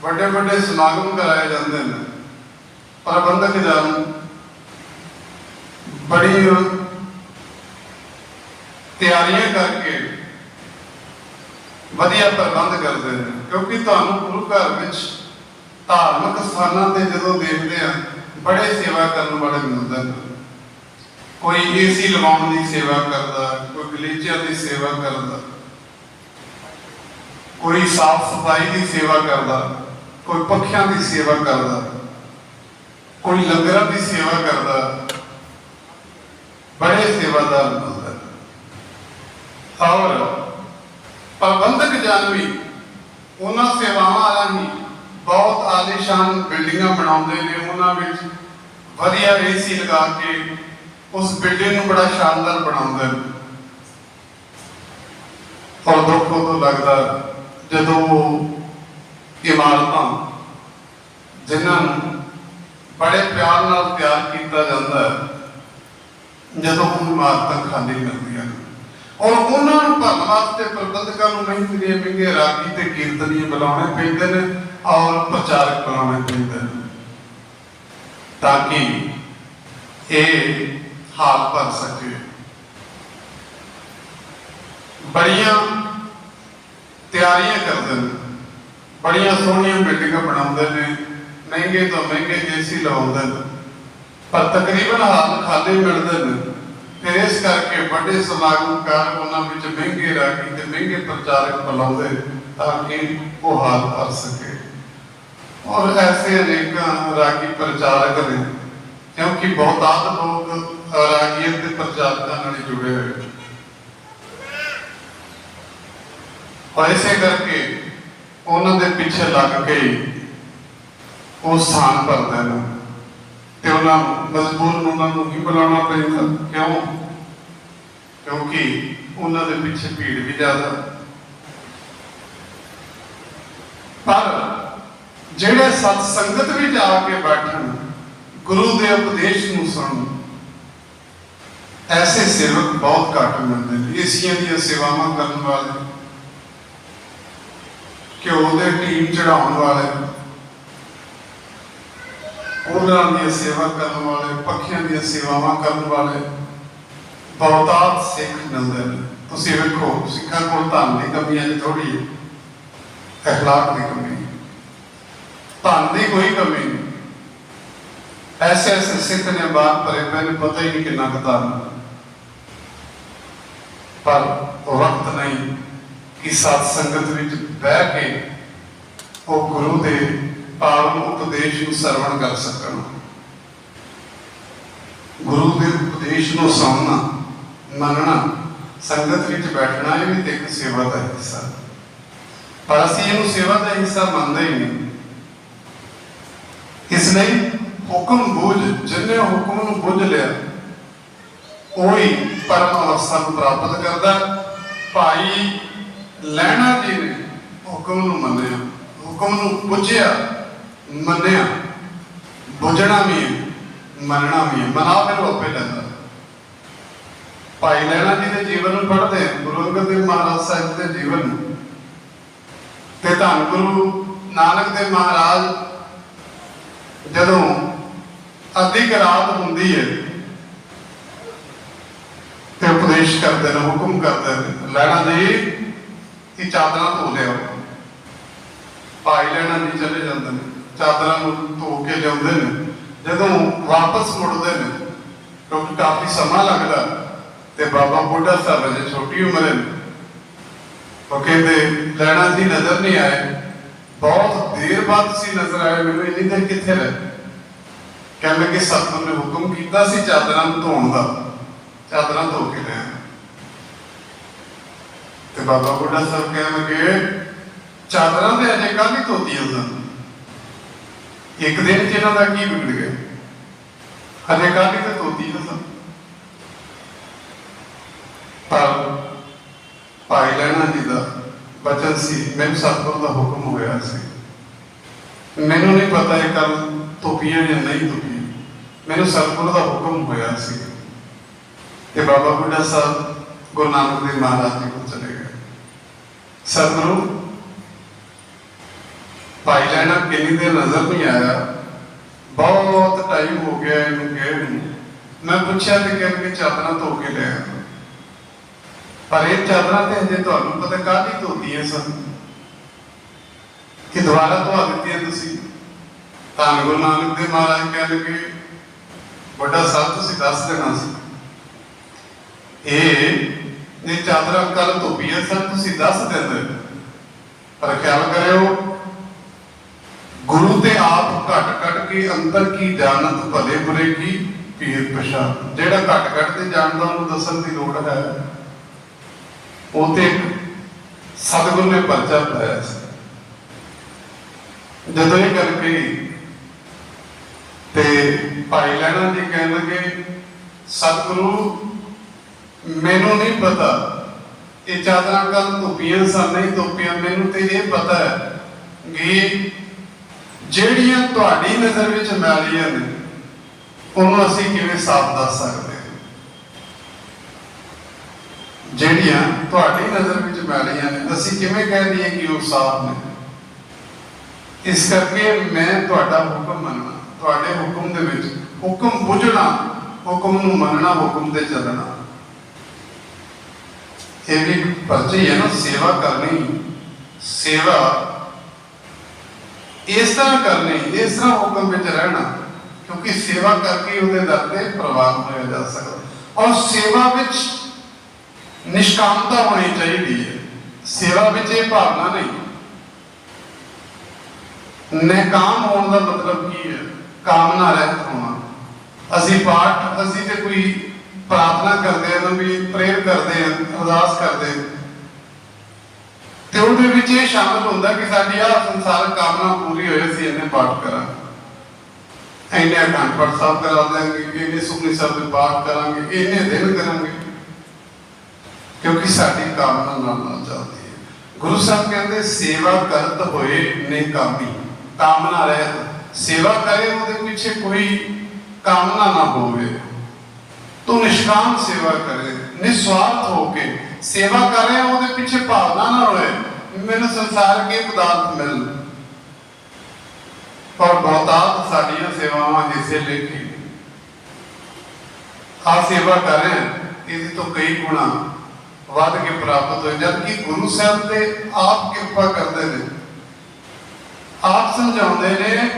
ਵੱਡੇ ਵੱਡੇ ਸਮਾਗਮ ਕਰਾਏ ਜਾਂਦੇ ਨੇ, ਪ੍ਰਬੰਧਕ ਜਨ ਬੜੀ ਤਿਆਰੀਆਂ ਕਰਕੇ ਵਧੀਆ ਪ੍ਰਬੰਧ ਕਰਦੇ ਨੇ, ਕਿਉਂਕਿ ਤੁਹਾਨੂੰ ਗੁਰੂ ਘਰ ਵਿੱਚ ਧਾਰਮਿਕ ਸਥਾਨਾਂ ਤੇ ਜਦੋਂ ਦੇਖਦੇ ਆ ਬੜੇ ਸੇਵਾ ਕਰਨ ਵਾਲੇ ਮਿਲਦੇ ਨੇ। ਕੋਈ ਏਸੀ ਲਵਾਉਣ ਦੀ ਸੇਵਾ ਕਰਦਾ, ਕੋਈ ਗਲੀਚਿਆਂ ਦੀ ਸੇਵਾ ਕਰਦਾ, ਕੋਈ ਸਾਫ਼ ਸਫਾਈ ਦੀ ਸੇਵਾ ਕਰਦਾ, ਕੋਈ ਪੱਖਿਆਂ ਦੀ ਸੇਵਾ ਕਰਦਾ, ਕੋਈ ਲੰਗਰਾਂ ਦੀ ਸੇਵਾ ਕਰਦਾ, ਬੜੇ ਸੇਵਾਦਾਰ ਮਿਲਦੇ। ਔਰ ਪ੍ਰਬੰਧਕ ਜਨ ਵੀ ਉਹਨਾਂ ਸੇਵਾਵਾਂ ਰਾਹੀਂ ਬਹੁਤ ਆਲੀਸ਼ਾਨ ਬਿਲਡਿੰਗਾਂ ਬਣਾਉਂਦੇ ਨੇ, ਉਹਨਾਂ ਵਿੱਚ ਵਧੀਆ ਏਸੀ ਲਗਾ ਕੇ ਉਸ ਬਿਲਡਿੰਗ ਨੂੰ ਬੜਾ ਸ਼ਾਨਦਾਰ ਬਣਾਉਂਦੇ ਨੇ। ਔਰ ਦੁੱਖ ਉਦੋਂ ਲੱਗਦਾ ਜਦੋਂ ਇਮਾਰਤਾਂ ਜਿਨ੍ਹਾਂ ਨੂੰ ਬੜੇ ਪਿਆਰ ਨਾਲ ਤਿਆਰ ਕੀਤਾ ਜਾਂਦਾ ਹੈ, ਜਦੋਂ ਉਹ ਇਮਾਰਤਾਂ ਖਾਲੀ ਮਿਲਦੀਆਂ ਨੇ, ਔਰ ਉਹਨਾਂ ਨੂੰ ਭਰਨ ਵਾਸਤੇ ਪ੍ਰਬੰਧਕਾਂ ਨੂੰ ਮਹਿੰਗੇ ਮਹਿੰਗੇ ਰਾਗੀ ਤੇ ਕੀਰਤਨੀਏ ਬੁਲਾਉਣੇ ਪੈਂਦੇ ਨੇ ਔਰ ਪ੍ਰਚਾਰਕ ਬੁਲਾਉਣੇ ਪੈਂਦੇ ਨੇ, ਤਾਂ ਕਿ ਇਹ ਹਾਲ ਭਰ ਸਕੇ। ਬੜੀਆਂ ਤਿਆਰੀਆਂ ਕਰਦੇ ਨੇ, ਬੜੀਆਂ ਸੋਹਣੀਆਂ ਬਿਲਡਿੰਗਾਂ ਬਣਾਉਂਦੇ ਨੇ, ਮਹਿੰਗੇ ਤੋਂ ਮਹਿੰਗੇ ਏਸੀ ਲਵਾਉਂਦੇ ਨੇ, ਪਰ ਤਕਰੀਬਨ ਹਾਲ ਖਾਲੀ ਮਿਲਦੇ ਨੇ। ਫਿਰ ਇਸ ਕਰਕੇ ਵੱਡੇ ਸਮਾਗਮ ਕਰ ਉਹਨਾਂ ਵਿੱਚ ਮਹਿੰਗੇ ਰਾਗੀ ਤੇ ਮਹਿੰਗੇ ਪ੍ਰਚਾਰਕ ਬੁਲਾਉਂਦੇ ਤਾਂ ਕਿ ਉਹ ਹਾਲ ਭਰ ਸਕੇ। ਔਰ ਐਸੇ ਅਨੇਕਾਂ ਰਾਗੀ ਪ੍ਰਚਾਰਕ ਨੇ, ਕਿਉਂਕਿ ਬਹੁਤਾਤ ਲੋਕ ਰਾਗੀਆਂ ਤੇ ਪ੍ਰਚਾਰਕਾਂ ਨਾਲ ਜੁੜੇ ਹੋਏ, ਔਰ ਇਸੇ ਕਰਕੇ ਉਹਨਾਂ ਦੇ ਪਿੱਛੇ ਲੱਗ ਕੇ ਉਹ ਸਥਾਨ ਭਰਦੇ ਨੇ ਤੇ ਉਹਨਾਂ ਮਜਬੂਰਨ ਉਹਨਾਂ ਨੂੰ ਹੀ ਬੁਲਾਉਣਾ ਪੈਂਦਾ। ਕਿਉਂ? ਕਿਉਂਕਿ ਉਹਨਾਂ ਦੇ ਪਿੱਛੇ ਭੀੜ ਵੀ ਜ਼ਿਆਦਾ। ਪਰ ਜਿਹੜੇ ਸਤ ਸੰਗਤ ਵਿੱਚ ਆ ਕੇ ਬੈਠਣ, ਗੁਰੂ ਦੇ ਉਪਦੇਸ਼ ਨੂੰ ਸੁਣਨ, ਐਸੇ ਸੇਵਕ ਬਹੁਤ ਘੱਟ ਮਿਲਦੇ ਨੇ। ਏਸੀਆਂ ਦੀਆਂ ਸੇਵਾਵਾਂ ਕਰਨ ਵਾਲੇ, ਘਿਓ ਦੇ ਟੀਮ ਚੜਾਉਣ ਵਾਲੇ, ਉਹਨਾਂ ਦੀ ਸੇਵਾ ਕਰਨ ਵਾਲੇ, ਪੱਖੀਆਂ ਦੀਆਂ ਸੇਵਾਵਾਂ ਕਰਨ ਵਾਲੇ ਬਹੁਤਾਤ ਸਿੱਖ ਮਿਲਦੇ ਨੇ। ਤੁਸੀਂ ਵੇਖੋ ਸਿੱਖਾਂ ਕੋਲ ਧਨ ਦੀ ਕਮੀ ਅੱਜ ਥੋੜੀ ਹੈ, ਅਖਲਾਕ ਦੀ ਕਮੀ, ਧਨ ਦੀ ਕੋਈ ਕਮੀ ਨਹੀਂ। ਐਸੇ ਐਸੇ ਸਿੱਖ ਨੇ ਬਾਤ ਭਰੇ ਪਏ ਨੇ, ਪਤਾ ਹੀ ਨਹੀਂ ਕਿੰਨਾ ਕੁ ਧਨ, ਪਰ ਵਕਤ ਨਹੀਂ ਕਿ ਸਤ ਸੰਗਤ ਵਿੱਚ ਬਹਿ ਕੇ ਉਹ ਗੁਰੂ ਦੇ ਪਾਵਨ ਉਪਦੇਸ਼ ਨੂੰ ਸਰਵਣ ਕਰ ਸਕਣ। ਗੁਰੂ ਦੇ ਉਪਦੇਸ਼ ਨੂੰ ਸੁਣਨਾ, ਮੰਨਣਾ, ਸੰਗਤ ਵਿੱਚ ਬੈਠਣਾ, ਇਹ ਵੀ ਇੱਕ ਸੇਵਾ ਦਾ ਹਿੱਸਾ। ਪਰ ਅਸੀਂ ਇਹਨੂੰ ਸੇਵਾ ਦਾ ਹਿੱਸਾ ਮੰਨਦੇ ਹੀ ਨਹੀਂ। ਇਸ ਲਈ ਹੁਕਮ ਬੁੱਝ, ਜਿੰਨੇ ਹੁਕਮ ਨੂੰ ਬੁੱਝ ਲਿਆ ਉਹੀ ਪਰਮ ਅਵਸਥਾ ਨੂੰ ਪ੍ਰਾਪਤ ਕਰਦਾ। ਭਾਈ लैणा जी ने हुक्म नूं मन्निया, हुक्म नूं बुझिया, मन्निया। बुझना भी है, मनना भी है। मना फिर आपे लैंदा। भाई लैणा जी के जीवन में पढ़ते हैं, गुरु अंगद देव महाराज साहिब के जीवन में, ते धन गुरु नानक देव महाराज जदों अधिक रात हुंदी है ते उपदेश करते हैं, हुक्म करते हैं, लैणा जी की चादर धो लिया। भाई लैणा जी चले जाते हैं, चादर धो के लियाते हैं। जदों वापस मुड़ते हैं, क्योंकि काफी समा लगता, ते बाबा बुढ़ा साहब अजे छोटी उम्र है, वो कहते लैणा जी नजर नहीं आए। बहुत देर बाद सी नजर आए, मैंने इन्नी देर कित्थे रहे। कह लगे सतगुरु ने हुक्म किया सी चादर धोने का, चादर धो के ले। ते बाबा बुढ़ा साहब कह लगे चादर तो अजे कल ही धोतियां सन, एक दिन च इन्हां दा की बिगड़ गया, अजे कल ही तो धोतियां सन। पर भाई लैणा जी का बचन सी, मैनूं सतगुरु का हुक्म होया सी, मैनूं नहीं पता है कल धोपियां या नहीं धोपियां, मैनूं सतगुरु का हुक्म होया सी। ते बाबा बुढ़ा साहब गुरु नानक देव महाराज जी को चले गए। सतगुरु भाई लैणा किन्नी देर नजर नहीं आया, बहुत टाइम हो गया इनू गए। मैं पूछा तो कह के चादर धो के ले आया, पर ये चादर तो हजे तुहानूं पता कल ही धोतियां सन कि दोबारा धो दित्तियां तुसीं। धन गुरु नानक देव महाराज कह लगे बड़ा साहब तुसीं दस देना सी, ये चादर कल धोपियां सन, तुसीं दस देंदे। पर ख्याल करियो गुरु ते आप घट घट के अंतर की जानत भले बुरे की पीर पछाण। जेड़ा घट घट के जानदा उन्हें दसन की लोड़ है, वो ते सतगुरु ने पर्चा पाया। जदों ये गल कही ते भाई लैणा जी कह लगे सतगुरु मैनू नहीं पता ये चादर कल धोपियां सन नहीं धोपियां, मैनू तो ये पता है कि ਜਿਹੜੀਆਂ ਤੁਹਾਡੀ नज़र ਵਿੱਚ ਮੈਲੀਆਂ ਨੇ ਉਹਨੂੰ ਅਸੀਂ ਕਿਵੇਂ ਸਾਫ਼ ਦੱਸ ਸਕਦੇ ਹਾਂ। ਜਿਹੜੀਆਂ ਤੁਹਾਡੀ नज़र ਵਿੱਚ ਮੈਲੀਆਂ ਨੇ ਅਸੀਂ ਕਿਵੇਂ ਕਹਿ ਦਈਏ ਕਿ ਉਹ ਸਾਫ਼ ਨੇ। ਇਸ ਕਰਕੇ ਮੈਂ ਤੁਹਾਡਾ ਹੁਕਮ ਮੰਨਣਾ, ਤੁਹਾਡੇ ਹੁਕਮ ਦੇ ਵਿੱਚ ਹੁਕਮ ਬੁਝਣਾ, ਹੁਕਮ ਨੂੰ ਮੰਨਣਾ, ਹੁਕਮ ਤੇ ਚੱਲਣਾ। ਇਹ ਵੀ ਪਰਚੀ ਹੈ ਨਾ, सेवा करनी, सेवा इस तरह करनी, इस तरह हुक्म में रहना, क्योंकि सेवा करके उसके दर से प्रवान होया जा सकता। और सेवा विच निष्कामता होनी चाहिए। सेवा विच ये भावना नहीं, निकाम होने का मतलब की है कामना रहित होना। असी पाठ असी तो कोई प्रार्थना करते हैं, भी प्रेयर करते हैं, अरदास करते हैं, ਤੇ ਉਹਦੇ ਵਿੱਚ ਇਹ ਸ਼ਾਮਲ ਹੁੰਦਾ ਕਿ ਸਾਡੀ ਆਹ ਸੰਸਾਰਕ ਕਾਮਨਾ ਪੂਰੀ ਹੋਏ, ਅਸੀਂ ਇਹਨੇ ਪਾਠ ਕਰਾਂਗੇ, ਇੰਨੇ ਅਖੰਡ ਪਾਠ ਸਾਹਿਬ ਕਰਾ ਦਿਆਂਗੇ, ਇੰਨੇ ਸੁਖਮਨੀ ਸਾਹਿਬ ਦੇ ਪਾਠ ਕਰਾਂਗੇ, ਇੰਨੇ ਦਿਨ ਕਰਾਂਗੇ, ਕਿਉਂਕਿ ਸਾਡੀ ਕਾਮਨਾ ਨਾਲ ਚੱਲਦੀ ਹੈ। ਗੁਰੂ ਸਾਹਿਬ ਕਹਿੰਦੇ ਸੇਵਾ ਕਰਤ ਹੋਏ ਨਿਕਾਮੀ, ਕਾਮਨਾ ਰਹਿਤ ਸੇਵਾ ਕਰੇ, ਉਹਦੇ ਪਿੱਛੇ ਕੋਈ ਕਾਮਨਾ ਨਾ ਹੋਵੇ। ਤੂੰ ਨਿਸ਼ਕਾਮ ਸੇਵਾ ਕਰੇ, ਨਿਸਵਾਰਥ ਹੋ ਕੇ सेवा कर रहे हैं, वो पीछे भावना ना होए मैंने संसार के पदार्थ मिल। और बहुतात साड़ियां सेवावां जिसे लेके आ सेवा कर रहे हैं, इससे तो कई गुणा वध के प्राप्त हो, जबकि गुरु साहब ते आप कृपा करते हैं, आप समझाते हैं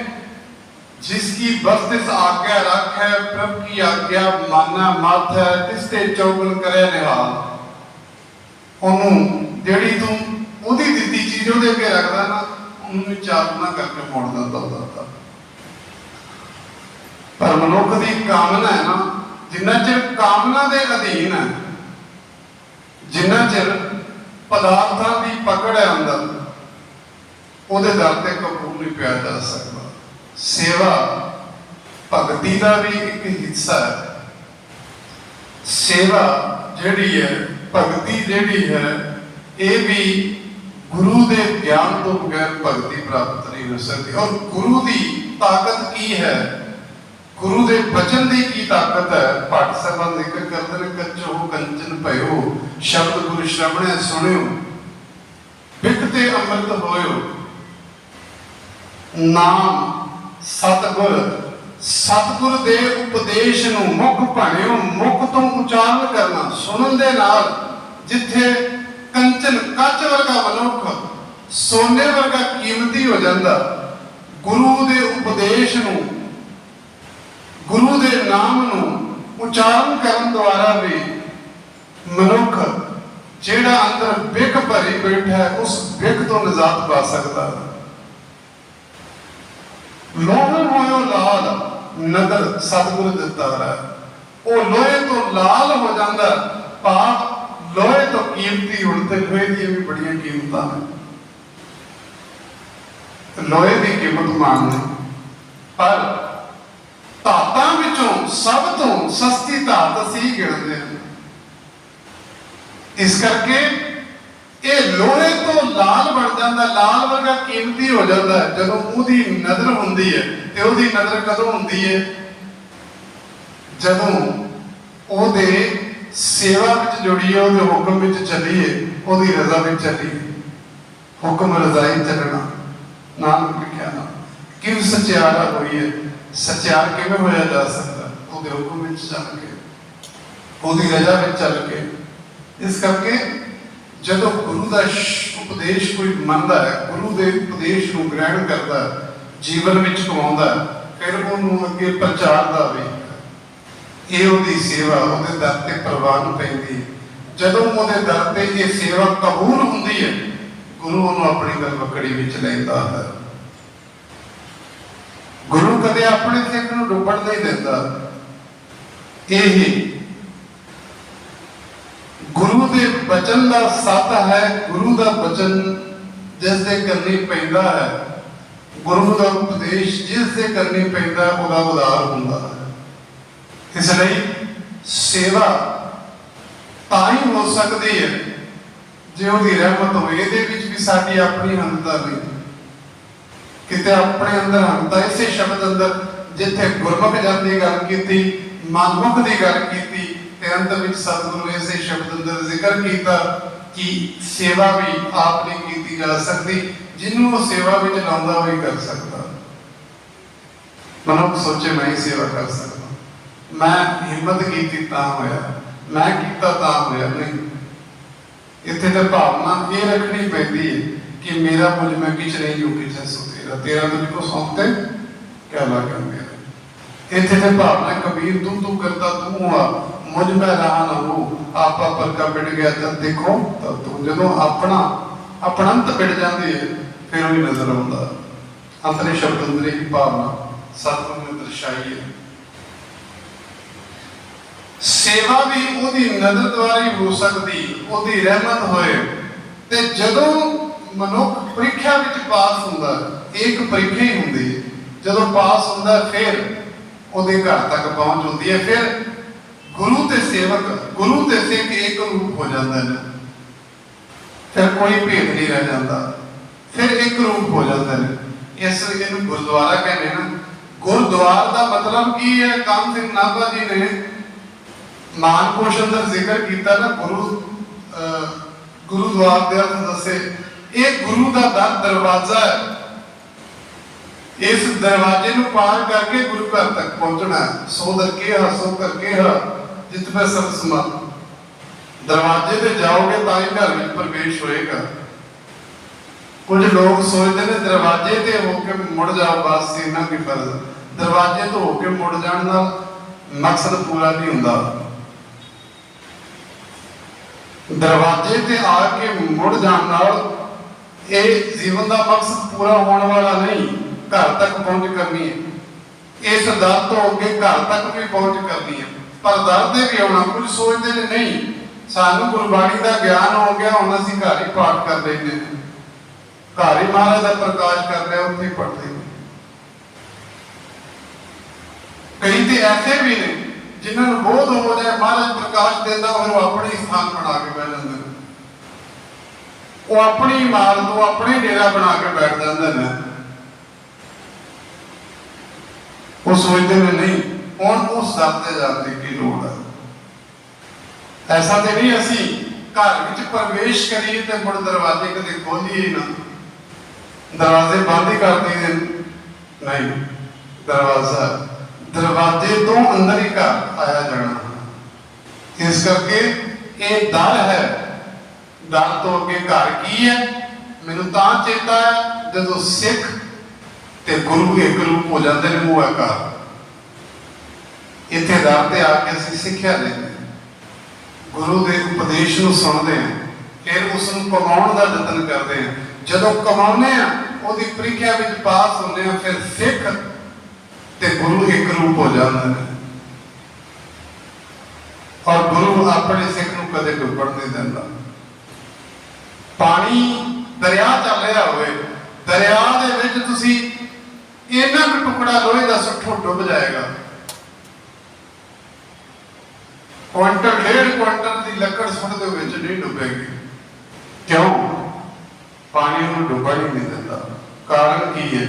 जिसकी बस तिस आज्ञा रख है, प्रभु की आज्ञा माना मत है, तिसते चौगन करे निहाल। ਜਿਹੜੀ ਤੂੰ ਉਹਦੀ ਦਿੱਤੀ ਚੀਜ਼ ਉਹਦੇ ਅੱਗੇ ਰੱਖਦਾ ਨਾ, ਉਹਨੂੰ ਚਾਰਨਾ ਕਰਕੇ ਮੋੜ ਦਿੰਦਾ ਹੁੰਦਾ। ਪਰ ਮਨੁੱਖ ਦੀ ਕਾਮਨਾ ਹੈ ਨਾ, ਜਿੰਨਾ ਚਿਰ ਕਾਮਨਾ ਦੇ ਅਧੀਨ ਹੈ, ਜਿੰਨਾ ਚਿਰ ਪਦਾਰਥਾਂ ਦੀ ਪਕੜ ਹੈ ਅੰਦਰ, ਉਹਦੇ ਦਰ ਤੇ ਕਬੂਲ ਨਹੀਂ ਪਿਆ ਜਾ ਸਕਦਾ। ਸੇਵਾ ਭਗਤੀ ਦਾ ਵੀ ਇੱਕ ਹਿੱਸਾ ਹੈ। ਸੇਵਾ ਜਿਹੜੀ ਹੈ, भगती ਜਿਹੜੀ है ये भी गुरु के ज्ञान तो बगैर भगती प्राप्त नहीं हो सकती। और गुरु की ताकत की है, गुरु के बचन की ताकत है। भट्ट साहब जिक्र करते हैं, कच्चो कंचन भयो शब्द गुरु श्रवणे सुनियो, बिकते अमृत होयो। नाम सतगुर, सतगुर दे उपदेश नूं मुख भाणियो, मुख तो उचारण करना सुनन दे नाल जिथे कंचन कच वर्गा मनुख सोने वर्गा कीमती हो जाता। गुरु दे उपदेश नूं, गुरु दे नाम नूं उचारण करन द्वारा भी मनुख जेड़ा अंदर बिक भरी बैठा है उस बिक तो निजात पा सकता है। लोहे होयो लाल नदर सतगुरु दिता है, वो लोहे तो लाल हो जाता। पाप लोहे तो कीमती, उड़ते लोहे दी भी बड़ियां कीमतां हैं, लोहे की कीमत मान नहीं। पर धातां विचों सब तो सस्ती धात असीं गिणदे हैं। इस करके ये लोहे तो लाल बन जाता, लाल वर्गा कीमती हो जाता है जदों उहदी नजर हुंदी है। ते उहदी नजर कदों हुंदी है? जदों उहदे सेवा विच जुड़ी है, उहदे हुक्म विच चली है, उहदी रजा विच चली है। हुक्म रजाई चलना नाम लिखिया ना कि सचियारा हुई है। सचियार किवें होया जा सकता? उहदे हुक्म विच चल के, उहदी रजा विच चल के। इस करके जब गुरु का उपदेश कोई मानता है, गुरु के उपदेश को ग्रहण करता है, जीवन में कमाता है, फिर उन्होंने अगे प्रचारता भी ये उसकी सेवा उसके दर से प्रवान पैंदी। जदों उसके दर से ये सेवा कबूल होती है, गुरु उन्होंने अपनी गलवकड़ी में लैंदा है। गुरु कदे अपने सिख नूं डुबण नहीं देता। यही गुरु के बचन का सत है। गुरु का बचन जिससे करनी पैंदा है, गुरु का उपदेश जिससे करनी पैंदा है, वह उदार होता है। इसलिए सेवा ताई हो सकती है जो उसकी रहमत हो। ये भी साड़ी अपनी हंता नहीं, किते अपने अंदर हंता। इसे शब्द अंदर जिथे गुरमुख जाति की गल की, मनमुख की गल की, अंत में सतगुरु ऐसे शब्द अंदर जिक्र किया कि सेवा भी आप नहीं की जा सकती, जिन्होंने सेवा में लाता वही कर सकता। मनुख सोचे मैं ही सेवा कर सकता, मैं हिम्मत की ता होया, मैं किया ता होया नहीं। इत्थे तो भावना ये रखनी पैंदी है कि मेरा मुझ में किछ नहीं जो किछ है सो तेरा, तेरा तुझको सौंपते क्या लगा मेरा। इत्थे तो भावना कबीर तू करता तू हुआ, मुझ में रहा न हो। आपा पर का बिट गया तब देखो तब तू। जो अपना अपनंत बिट जाती है फिर वही नजर आता। अंतरे शब्द अंदर ही भावना सतगुरु ने दर्शाई है। सेवा भी उसकी नजर द्वारा ही हो सकती, उसकी रहमत होए। ते जदों मनुख परीक्षा विच पास हुंदा, एक परीक्षा ही हुंदी है, जदों पास हुंदा फिर उसके घर तक पहुंच होती है। फिर गुरु ते सेवक, गुरु ते सिख एक रूप हो जाता है, फिर कोई भेद नहीं रह जाता, फिर एक रूप हो जाता है। इसलिए गुरुद्वारा कहते हैं ना। गुरुद्वार का मतलब की है? कान सिंह नाभा जी ने मानकोश अंदर जिक्र किया ना, गुरुद्वार के अर्थ दसे। एक गुरु का दर दरवाजा है, इस दरवाजे को पार करके गुरु घर तक पहुंचना है। सो दर के सो करके जित में सब समा। दरवाजे पे जाओगे तो ही घर में प्रवेश होएगा। कुछ लोग सोचते हैं दरवाजे ते होके मुड़ जाओ बस इन्ना की फर्ज। दरवाजे तो होके मुड़ जाने का मकसद पूरा नहीं होता। दरवाजे ते आके मुड़ जाने ये जीवन का मकसद पूरा होने वाला नहीं। घर तक पहुंच करनी है, इस दर तो अगे घर तक भी पहुंच करनी है। पर दर दे भी होना कुछ सोचते हैं नहीं सानू गुरबाणी का ज्ञान हो गया, हम असीं घर ही पाठ कर लेंगे, घर ही महाराज का प्रकाश कर लिया, उत्थे ही पढ़ लेंगे। कई तो ऐसे भी ने जिन्होंने बोध हो जाए महाराज प्रकाश देता और वो अपने स्थान बना के बह जाते हैं। ਉਹ ਆਪਣੀ ਇਮਾਰਤ ਨੂੰ ਆਪਣੇ ਡੇਰਾ ਬਣਾ ਕੇ ਬੈਠ ਜਾਂਦੇ ਨੇ। ਉਹ ਸੋਚਦੇ ਨੇ ਨਹੀਂ ਹੁਣ ਉਸ ਦਰ ਤੇ ਜਾਣ ਦੀ ਕੀ ਲੋੜ ਹੈ। ਐਸਾ ਤੇ ਨਹੀਂ ਅਸੀਂ ਘਰ ਵਿੱਚ ਪ੍ਰਵੇਸ਼ ਕਰੀਏ ਤੇ ਮੁੜ ਦਰਵਾਜ਼ੇ ਕਦੇ ਖੋਲੀਏ ਨਾ, ਦਰਵਾਜ਼ੇ ਬੰਦ ਹੀ ਕਰ ਦਈਏ। ਨਹੀਂ, ਦਰਵਾਜ਼ੇ ਤੋਂ ਅੰਦਰ ਹੀ ਘਰ ਆਇਆ ਜਾਣਾ। ਇਸ ਕਰਕੇ ਇਹ ਦਰ ਹੈ। ਦਰ ਤੋਂ ਅੱਗੇ ਘਰ ਕੀ ਹੈ ਮੈਨੂੰ ਤਾਂ ਚੇਤਾ ਹੈ ਜਦੋਂ ਸਿੱਖ ਤੇ ਗੁਰੂ ਇੱਕ ਰੂਪ ਹੋ ਜਾਂਦੇ ਨੇ, ਉਹ ਹੈ ਘਰ। ਇੱਥੇ ਦਰ ਤੇ ਆ ਕੇ ਅਸੀਂ ਸਿੱਖਿਆ ਲੈਂਦੇ, ਗੁਰੂ ਦੇ ਉਪਦੇਸ਼ ਨੂੰ ਸੁਣਦੇ ਹਾਂ, ਫਿਰ ਉਸ ਨੂੰ ਕਮਾਉਣ ਦਾ ਯਤਨ ਕਰਦੇ ਹਾਂ। ਜਦੋਂ ਕਮਾਉਂਦੇ ਹਾਂ, ਉਹਦੀ ਪ੍ਰੀਖਿਆ ਵਿੱਚ ਪਾਸ ਹੁੰਦੇ ਹਾਂ, ਫਿਰ ਸਿੱਖ ਤੇ ਗੁਰੂ ਇੱਕ ਰੂਪ ਹੋ ਜਾਂਦੇ ਨੇ। ਔਰ ਗੁਰੂ ਆਪਣੇ ਸਿੱਖ ਨੂੰ ਕਦੇ ਡੁੱਬਣ ਨਹੀਂ ਦਿੰਦਾ। ਪਾਣੀ ਦਰਿਆ ਚੱਲ ਰਿਹਾ ਹੋਵੇ, ਦਰਿਆ ਦੇ ਵਿੱਚ ਤੁਸੀਂ ਇੰਨਾ ਕੁ ਟੁਕੜਾ ਲੋਹੇ ਦਾ ਸੁੱਟੋ, ਡੁੱਬ ਜਾਏਗਾ। ਕੁਆਂਟਲ 1.5 ਕੁਆਂਟਲ ਦੀ ਲੱਕੜ ਸੁੱਟ ਦੇ ਵਿੱਚ ਨਹੀਂ ਡੁੱਬੇਗੀ। ਕਿਉਂ? ਪਾਣੀ ਨੂੰ ਡੁੱਬਣ ਹੀ ਨਹੀਂ ਦਿੰਦਾ। ਕਾਰਨ ਕੀ ਹੈ?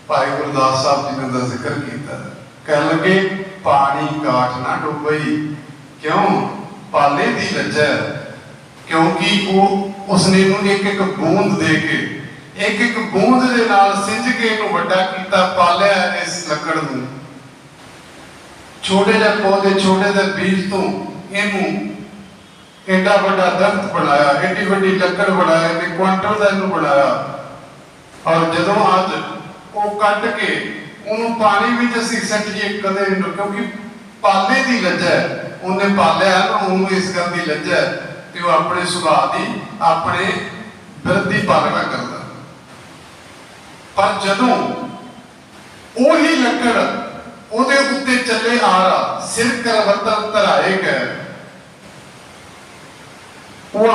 ਭਾਈ ਗੁਰਦਾਸ ਸਾਹਿਬ ਜੀ ਨੇ ਦਾ ਜ਼ਿਕਰ ਕੀਤਾ, ਕਹਿਣ ਲੱਗੇ ਪਾਣੀ ਕਾਠ ਨਾ ਡੁੱਬਈ। ਕਿਉਂ? ਪਾਲੇ ਦੀ ਲੱਜਾ, ਕਿਉਂਕਿ ਉਹ ਉਸਨੇ ਨੂੰ ਇੱਕ ਇੱਕ ਬੂੰਦ ਦੇ ਕੇ, ਇੱਕ ਇੱਕ ਬੂੰਦ ਦੇ ਨਾਲ ਸਿੰਜ ਕੇ ਇਹਨੂੰ ਵੱਡਾ ਕੀਤਾ, ਪਾਲਿਆ ਇਸ ਲੱਕੜ ਨੂੰ। ਛੋਟੇ ਜਿਹੇ ਪੌਦੇ, ਛੋਟੇ ਜਿਹੇ ਬੀਜ ਤੋਂ ਇਹਨੂੰ ਏਡਾ ਵੱਡਾ ਦਰਖਤ ਬਣਾਇਆ, ਏਡੀ ਵੱਡੀ ਲੱਕੜ ਬਣਾਇਆ, ਤੇ ਕੁਆਂਟਲ ਦਾ ਇਹਨੂੰ ਬਣਾਇਆ। ਔਰ ਜਦੋਂ ਅੱਜ ਉਹ ਕੱਢ ਕੇ ਉਹਨੂੰ ਪਾਣੀ ਵਿੱਚ ਅਸੀਂ ਸੱਟੀਏ ਕਦੇ, ਕਿਉਂਕਿ ਪਾਲੇ ਦੀ ਲੱਜਾ ਹੈ, ਉਹਨੇ ਪਾਲਿਆ ਨਾ, ਉਹਨੂੰ ਇਸ ਗੱਲ ਦੀ ਲੱਜਾ ਹੈ ਕਿ ਉਹ ਆਪਣੇ ਸੁਭਾਅ ਦੀ ਆਪਣੇ ਬਿਰਧ ਦੀ ਪਾਲਣਾ ਕਰਦਾ। ਪਰ ਜਦੋਂ ਉਹੀ ਲੱਕੜ ਉਹਦੇ ਉੱਤੇ ਚੱਲੇ ਆਰਾ, ਸਿਰ ਕਰਵਤਰ ਧਰਾਏ ਗਏ, ਉਹ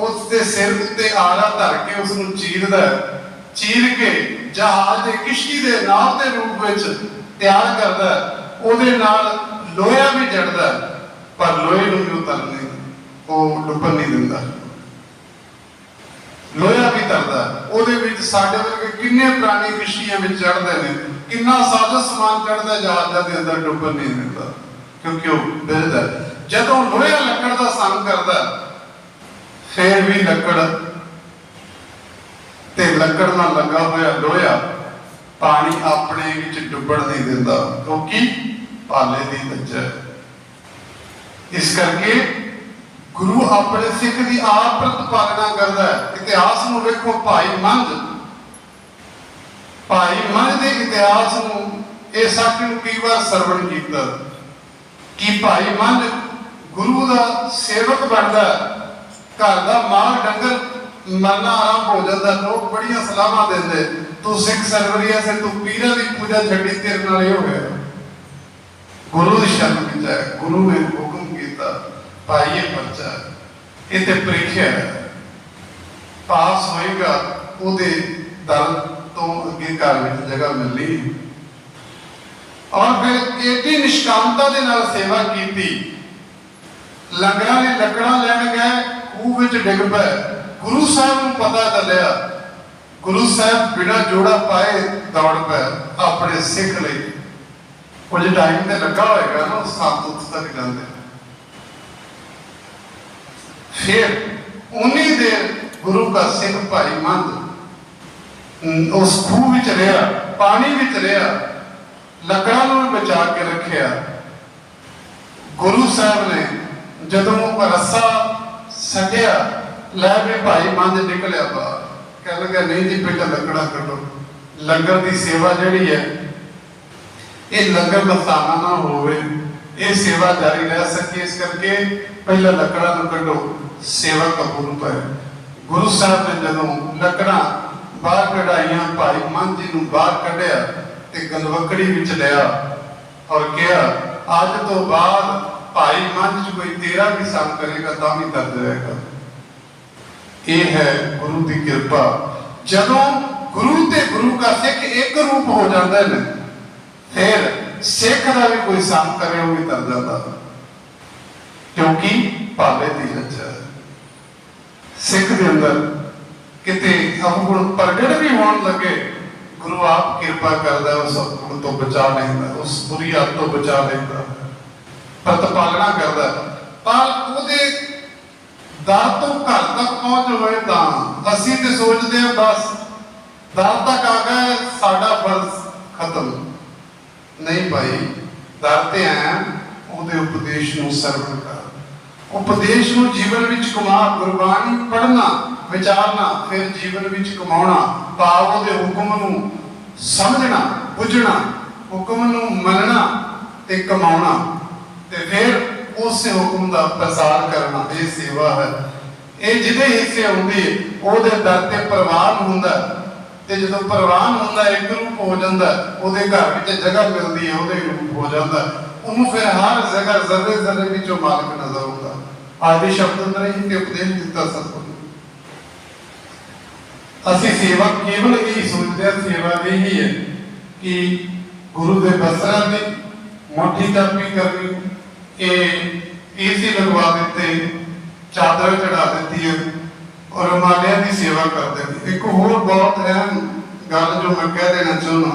ਉਸ ਦੇ ਸਿਰ ਉੱਤੇ ਆਰਾ ਧਰ ਕੇ ਉਸ ਨੂੰ ਚੀਰਦਾ, ਚੀਰ ਕੇ ਜਹਾਜ਼ ਦੇ ਕਿਸ਼ਤੀ ਦੇ ਨਾਮ ਦੇ ਰੂਪ ਵਿੱਚ ਤਿਆਰ ਕਰਦਾ। ਉਹਦੇ ਨਾਲ ਲੋਹਾ ਵੀ ਜੜਦਾ, ਪਰ ਲੋਹੇ ਨੂੰ ਵੀ ਉਤਰਨ ਨਹੀਂ, ਉਹ ਡੁੱਬਣ ਨਹੀਂ ਦਿੰਦਾ। ਲੋਹਾ ਵੀ ਤਰਦਾ, ਉਹਦੇ ਵਿੱਚ ਸਾਡੇ ਵਰਗੇ ਕਿੰਨੇ ਪ੍ਰਾਣੀ ਕਿਸ਼ਤੀਆਂ ਵਿੱਚ ਚੜ੍ਹਦੇ ਨੇ, ਕਿੰਨਾ ਸਾਜ਼ੋ ਸਮਾਨ ਚੜ੍ਹਦਾ ਜਹਾਜ਼ਾਂ ਦੇ ਅੰਦਰ, ਡੁੱਬਣ ਨਹੀਂ ਦਿੰਦਾ, ਕਿਉਂਕਿ ਉਹ ਬਿਰਧ ਹੈ। ਜਦੋਂ ਲੋਹਾ ਲੱਕੜ ਦਾ ਸੰਗ ਕਰਦਾ, ਫਿਰ ਵੀ ਲੱਕੜ ਤੇ ਲੱਕੜ ਨਾਲ ਲੱਗਾ ਹੋਇਆ ਲੋਹਾ ਪਾਣੀ ਆਪਣੇ ਵਿੱਚ ਡੁੱਬਣ ਨਹੀਂ ਦਿੰਦਾ, ਕਿਉਂਕਿ ਪਾਲੇ ਦੀ ਲੱਜਾ। ਇਸ ਕਰਕੇ ਗੁਰੂ ਆਪਣੇ ਸਿੱਖ ਦੀ ਆਪ ਪ੍ਰਤਿਪਾਲਨਾ ਕਰਦਾ ਹੈ। ਇਤਿਹਾਸ ਨੂੰ ਵੇਖੋ, ਭਾਈ ਮੰਝ ਦੇ ਇਤਿਹਾਸ ਨੂੰ ਇਹ ਸਾਖੀ ਨੂੰ ਕਈ ਵਾਰ ਸਰਵਣ ਕੀਤਾ ਕਿ ਭਾਈ ਮੰਝ ਗੁਰੂ ਦਾ ਸੇਵਕ ਬਣਦਾ, ਘਰ ਦਾ ਮਾਲ ਡੰਗਰ ਮਰਨਾ ਆਰੰਭ ਹੋ ਜਾਂਦਾ। ਲੋਕ ਬੜੀਆਂ ਸਲਾਹਾਂ ਦਿੰਦੇ, ਤੂੰ ਸਿੱਖ ਸਰਵਰੀਆ ਸੇ, ਤੂੰ ਪੀਰਾਂ ਦੀ ਪੂਜਾ ਛੱਡੀ, ਤੇਰੇ ਨਾਲ ਇਹ ਹੋਇਆ। ਗੁਰੂ ਦੀ ਸ਼ਰਨ ਵਿੱਚ ਹੈ, ਗੁਰੂ ਨੇ ਹੁਕਮ ਕੀਤਾ, ਭਾਈ ਇਹ ਬੱਚਾ ਇਹ ਤੇ ਪ੍ਰੀਖਿਆ ਹੈ, ਪਾਸ ਹੋਏਗਾ ਉਹਦੇ ਦਰ ਤੋਂ ਅੱਗੇ ਘਰ ਵਿੱਚ ਜਗ੍ਹਾ ਮਿਲਣੀ। ਔਰ ਫਿਰ ਏਡੀ ਨਿਸ਼ਕਾਮਤਾ ਦੇ ਨਾਲ ਸੇਵਾ ਕੀਤੀ। ਲੰਗਰਾਂ ਦੀ ਲੱਕੜਾਂ ਲੈਣ ਗਏ, ਖੂਹ ਵਿੱਚ ਡਿੱਗ ਪਏ। ਗੁਰੂ ਸਾਹਿਬ ਨੂੰ ਪਤਾ ਚੱਲਿਆ, ਗੁਰੂ ਸਾਹਿਬ ਬਿਨਾਂ ਜੋੜਾ ਪਾਏ ਦੌੜ ਪਏ ਆਪਣੇ ਸਿੱਖ ਲਈ। ਕੁਝ ਟਾਈਮ ਤੇ ਲੱਗਾ ਹੋਏਗਾ ਨਾ, ਉਸ ਥਾਂ ਤੋਂ ਉੱਥੇ ਤੱਕ ਜਾਂਦੇ। ਫਿਰ ਉਨੀ ਦੇਰ ਗੁਰੂ ਦਾ ਸਿੱਖ ਭਾਈ ਮੰਦ ਉਸ ਖੂਹ ਵਿੱਚ ਰਿਹਾ, ਪਾਣੀ ਵਿੱਚ ਰਿਹਾ, ਲੱਕੜਾਂ ਨੂੰ ਬਚਾ ਕੇ ਰੱਖਿਆ। ਗੁਰੂ ਸਾਹਿਬ ਨੇ ਜਦੋਂ ਰੱਸਾ ਸੱਟਿਆ, ਲੈ ਵੀ ਭਾਈ ਮੰਦ ਨਿਕਲਿਆ ਬਾਹਰ, ਕਹਿ ਲੱਗਾ ਨਹੀਂ ਜੀ ਪਹਿਲਾਂ ਲੱਕੜਾਂ ਕੱਢੋ। ਲੰਗਰ ਦੀ ਸੇਵਾ ਜਿਹੜੀ ਹੈ, ਇਹ ਲੰਗਰ ਮਸਾਨਾ ਨਾ ਹੋਵੇ, ਇਹ ਸੇਵਾ ਜਾਰੀ ਰਹਿ ਸਕੇ। ਇਸ ਕਰਕੇ ਪਹਿਲਾਂ ਲੱਕੜਾਂ ਨੂੰ ਕੱਢੋ, ਸੇਵਾ ਕਬੂਲ ਪਏ। ਗੁਰੂ ਸਾਹਿਬ ਨੇ ਜਦੋਂ ਲੱਕੜਾਂ ਬਾਹਰ ਕਢਾਈਆਂ, ਭਾਈ ਮੰਦ ਜੀ ਨੂੰ ਬਾਹਰ ਕੱਢਿਆ ਤੇ ਗਲਵਕੜੀ ਵਿੱਚ ਲਿਆ ਔਰ ਕਿਹਾ, ਅੱਜ ਤੋਂ ਬਾਅਦ ਭਾਈ ਮੰਦ ਜੀ ਕੋਈ ਤੇਰਾ ਵੀ ਸੰਗ ਕਰੇਗਾ ਤਾਂ ਵੀ ਦਰਦ ਰਹੇਗਾ। ਇਹ ਹੈ ਗੁਰੂ ਦੀ ਕਿਰਪਾ। ਜਦੋਂ ਗੁਰੂ ਤੇ ਗੁਰੂ ਦਾ ਸਿੱਖ ਇੱਕ ਰੂਪ ਹੋ ਜਾਂਦੇ ਨੇ, ਫਿਰ ਸਿੱਖ ਦਾ ਵੀ ਕੋਈ ਸੰਗ ਕਰੇ ਉਹ ਵੀ ਤਰ ਜਾਂਦਾ, ਕਿਉਂਕਿ ਭਾਲੇ ਦੀ ਲੱਜਾ ਸਿੱਖ ਦੇ ਅੰਦਰ ਕਿਤੇ ਅਵਗੁਣ ਪ੍ਰਗਟ ਵੀ ਹੋਣ ਲੱਗੇ, ਗੁਰੂ ਆਪ ਕਿਰਪਾ ਕਰਦਾ, ਉਸ ਅਵਗੁਣ ਤੋਂ ਬਚਾ ਲੈਂਦਾ, ਉਸ ਬੁਰੀ ਆਦਤ ਤੋਂ ਬਚਾ ਲੈਂਦਾ, ਪ੍ਰਤਪਾਲਣਾ ਕਰਦਾ। ਪਰ ਉਹਦੇ ਦਰ ਤੋਂ ਘਰ ਤੱਕ ਪਹੁੰਚ ਹੋਏ ਤਾਂ ਅਸੀਂ ਤੇ ਸੋਚਦੇ ਹਾਂ ਬਸ ਦਰ ਤੱਕ ਆ ਗਏ, ਸਾਡਾ ਫਰਜ਼ ਖਤਮ। ਨਹੀਂ ਭਾਈ, ਦਰ ਤੇ ਆਇਆ, ਉਹਦੇ ਉਪਦੇਸ਼ ਨੂੰ ਸਰਵਣ ਕਰ, ਉਪਦੇਸ਼ ਨੂੰ ਜੀਵਨ ਵਿੱਚ ਕਮਾ, ਗੁਰਬਾਣੀ ਪੜ੍ਹਨਾ, ਵਿਚਾਰਨਾ, ਫਿਰ ਜੀਵਨ ਵਿੱਚ ਕਮਾਉਣਾ, ਭਾਵ ਉਹਦੇ ਹੁਕਮ ਨੂੰ ਸਮਝਣਾ, ਬੁੱਝਣਾ, ਹੁਕਮ ਨੂੰ ਮੰਨਣਾ ਤੇ ਕਮਾਉਣਾ, ਤੇ ਫਿਰ ਉਸੇ ਹੁਕਮ ਦਾ ਪ੍ਰਸਾਰ ਕਰਨਾ। ਇਹ ਸੇਵਾ ਹੈ। ਇਹ ਜਿਹਦੇ ਹਿੱਸੇ ਹੁੰਦੀ ਹੈ ਉਹਦੇ ਦਰ ਤੇ ਪ੍ਰਵਾਨ ਹੁੰਦਾ, ਤੇ ਜਦੋਂ ਪ੍ਰਵਾਨ ਹੁੰਦਾ ਇੱਕ ਰੂਪ ਹੋ ਜਾਂਦਾ, ਉਹਦੇ ਘਰ ਵਿੱਚ ਜਗ੍ਹਾ ਮਿਲਦੀ ਹੈ, ਉਹਦੇ ਰੂਪ ਹੋ ਜਾਂਦਾ, ਉਹਨੂੰ ਫਿਰ ਹਰ ਜਗ੍ਹਾ ਜ਼ਰਰੇ ਜ਼ਰਰੇ ਵਿੱਚ ਉਹ ਮਾਲਕ ਨਜ਼ਰ ਆਉਂਦਾ। ਆਦਿ ਸ਼ਬਦ ਅੰਦਰ ਹੀ ਤੇ ਉਪਦੇਸ਼ ਦਿੱਤਾ ਸਤਿਗੁਰੂ। ਅਸੀਂ ਸੇਵਾ ਕੇਵਲ ਇਹ ਸੋਚਦੇ ਹਾਂ, ਸੇਵਾ ਇਹੀ ਹੈ ਕਿ ਗੁਰੂ ਦੇ ਬਸਰਾਂ ਦੀ ਮੋਟੀ ਚਾਪੀ ਕਰਨੀ, ਇਹ ਏਸੀ ਲਗਵਾ ਦਿੱਤੇ, ਚਾਦਰ ਚੜਾ ਦਿੱਤੀ ਹੈ, ਔਰ ਰੁਮਾਲਿਆਂ ਦੀ ਸੇਵਾ ਕਰਦੇ ਨੇ। ਇੱਕ ਹੋਰ ਬਹੁਤ ਅਹਿਮ ਗੱਲ ਜੋ ਮੈਂ ਕਹਿ ਦੇਣਾ ਚਾਹੁੰਦਾ,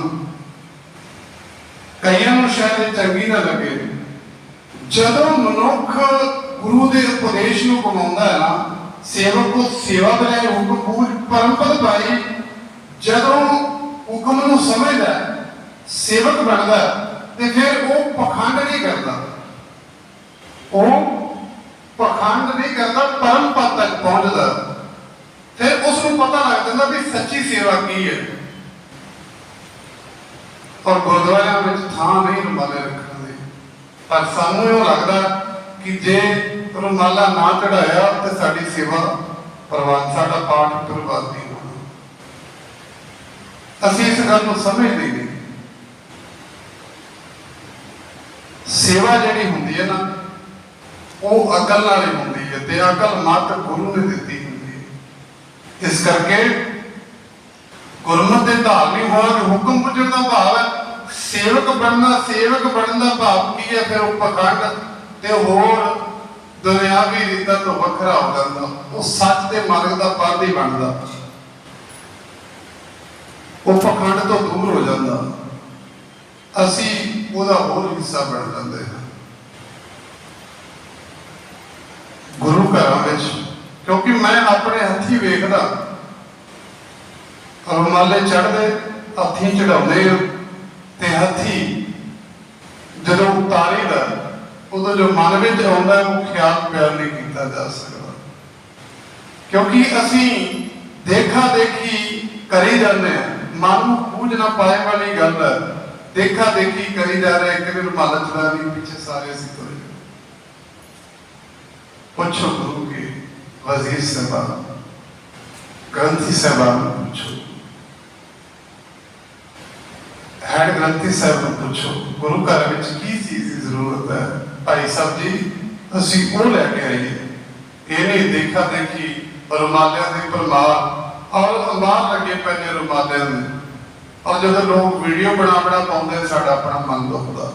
ਕਈਆਂ ਨੂੰ ਸ਼ਾਇਦ ਇਹ ਚੰਗੀ ਨਾ ਲੱਗੇ, ਜਦੋਂ ਮਨੁੱਖ ਗੁਰੂ ਦੇ ਉਪਦੇਸ਼ ਨੂੰ ਕਮਾਉਂਦਾ ਹੈ ਨਾ, ਸੇਵਕ ਨੂੰ ਸੇਵਾ ਬਣਾਏ, ਹੁਕਮ ਪੂਰ ਪਰਮਪਦ ਭਾਈ, ਜਦੋਂ ਹੁਕਮ ਨੂੰ ਸਮਝਦਾ, ਸੇਵਕ ਬਣਦਾ, ਤੇ ਫਿਰ ਉਹ ਪਖੰਡ ਨਹੀਂ ਕਰਦਾ, ਉਹ ਪਖੰਡ ਨਹੀਂ ਕਰਦਾ, ਪਰਮ ਪਦ ਤੱਕ ਪਹੁੰਚਦਾ। ਫਿਰ ਉਸ ਨੂੰ ਪਤਾ ਲੱਗ ਜਾਂਦਾ ਵੀ ਸੱਚੀ ਸੇਵਾ ਕੀ ਹੈ। ਔਰ ਗੁਰਦੁਆਰਿਆਂ ਵਿੱਚ ਥਾਂ ਨਹੀਂ ਰੁਮਾਲੇ ਰੱਖਣ ਦੀ, ਪਰ ਸਾਨੂੰ ਇਹ ਲੱਗਦਾ ਕਿ ਜੇ ਰੁਮਾਲਾ ਨਾ ਚੜਾਇਆ ਤੇ ਸਾਡੀ ਸੇਵਾ ਪ੍ਰਵਾਨ, ਸਾਡਾ ਪਾਠ ਪ੍ਰਵਾਨ ਨਹੀਂ ਹੋਣਾ। ਅਸੀਂ ਇਸ ਗੱਲ ਨੂੰ ਸਮਝਦੇ ਨਹੀਂ। ਸੇਵਾ ਜਿਹੜੀ ਹੁੰਦੀ ਹੈ ਨਾ, ਉਹ ਅਕਲ ਨਾਲ ਹੀ ਹੁੰਦੀ ਹੈ, ਤੇ ਅਕਲ ਮਾਤਰ ਗੁਰੂ ਨੇ ਦਿੱਤੀ ਹੁੰਦੀ ਹੈ। ਇਸ ਕਰਕੇ ਗੁਰਮਤਿ ਦੇ ਧਾਰਨੀ ਹੋਣਾ ਕਿ ਹੁਕਮ ਪੁੱਜਣ ਦਾ ਭਾਵ ਹੈ ਸੇਵਕ ਬਣਨਾ। ਸੇਵਕ ਬਣਨ ਦਾ ਭਾਵ ਕੀ ਹੈ? ਫਿਰ ਉਹ ਪਖੰਡ ਤੇ ਹੋਰ ਦੁਨਿਆਵੀ ਰੀਤਾਂ ਤੋਂ ਵੱਖਰਾ ਹੋ ਜਾਂਦਾ, ਉਹ ਸੱਚ ਦੇ ਮਾਰਗ ਦਾ ਪਾਧੀ ਬਣਦਾ, ਉਹ ਪਖੰਡ ਤੋਂ ਦੂਰ ਹੋ ਜਾਂਦਾ, ਅਸੀਂ ਉਹਦਾ ਹੋਰ ਹਿੱਸਾ ਬਣ ਜਾਂਦੇ ਹਾਂ। ਗੁਰੂ ਘਰਾਂ ਵਿੱਚ, ਕਿਉਂਕਿ ਮੈਂ ਆਪਣੇ ਹੱਥੀਂ ਵੇਖਦਾ, ਰੁਮਾਲੇ ਚੜ੍ਹਦੇ, ਹੱਥੀਂ ਚੜਾਉਂਦੇ, ਤੇ ਹੱਥੀਂ ਜਦੋਂ ਉਤਾਰੀਦਾ, ਉਦੋਂ ਜੋ ਮਨ ਵਿੱਚ ਆਉਂਦਾ ਉਹ ਖਿਆਲ ਪਿਆਰ ਨਹੀਂ ਕੀਤਾ ਜਾ ਸਕਦਾ, ਕਿਉਂਕਿ ਅਸੀਂ ਦੇਖਾ ਦੇਖੀ ਕਰੀ ਜਾਂਦੇ ਹਾਂ। ਮਨ ਨੂੰ ਬੂਝ ਨਾ ਪਾਏ ਵਾਲੀ ਗੱਲ ਹੈ, ਦੇਖਾ ਦੇਖੀ ਕਰੀ ਜਾ ਰਹੇ, ਕਿਵੇਂ ਰੁਮਾਲਾ ਚੜਾ ਰਹੀ, ਪਿੱਛੇ ਸਾਰੇ ਅਸੀਂ ਤੁਰੇ। ਪੁੱਛੋ ਗੁਰੂ ਕੇ ਵਜ਼ੀਰ ਸਾਹਿਬਾਨ, ਗ੍ਰੰਥੀ ਸਾਹਿਬਾਨ ਨੂੰ ਪੁੱਛੋ, ਹੈਡ ਗ੍ਰੰਥੀ ਸਾਹਿਬ ਨੂੰ ਪੁੱਛੋ, ਗੁਰੂ ਘਰ ਵਿੱਚ ਕੀ ਚੀਜ਼ ਦੀ ਜ਼ਰੂਰਤ ਹੈ। ਭਾਈ ਸਾਹਿਬ ਜੀ, ਅਸੀਂ ਉਹ ਲੈ ਕੇ ਆਈਏ, ਇਹ ਨਹੀਂ ਦੇਖਾ ਦੇਖੀ ਰੁਮਾਲਿਆਂ ਦੀ ਪਰਮਾਰ, ਔਰ ਅਮਾਰ ਲੱਗੇ ਪੈਨੇ ਰੁਮਾਲਿਆਂ ਦੇ, ਔਰ ਜਦੋਂ ਲੋਕ ਵੀਡੀਓ ਬਣਾ ਪਾਉਂਦੇ, ਸਾਡਾ ਆਪਣਾ ਮਨ ਦੁਖਦਾ।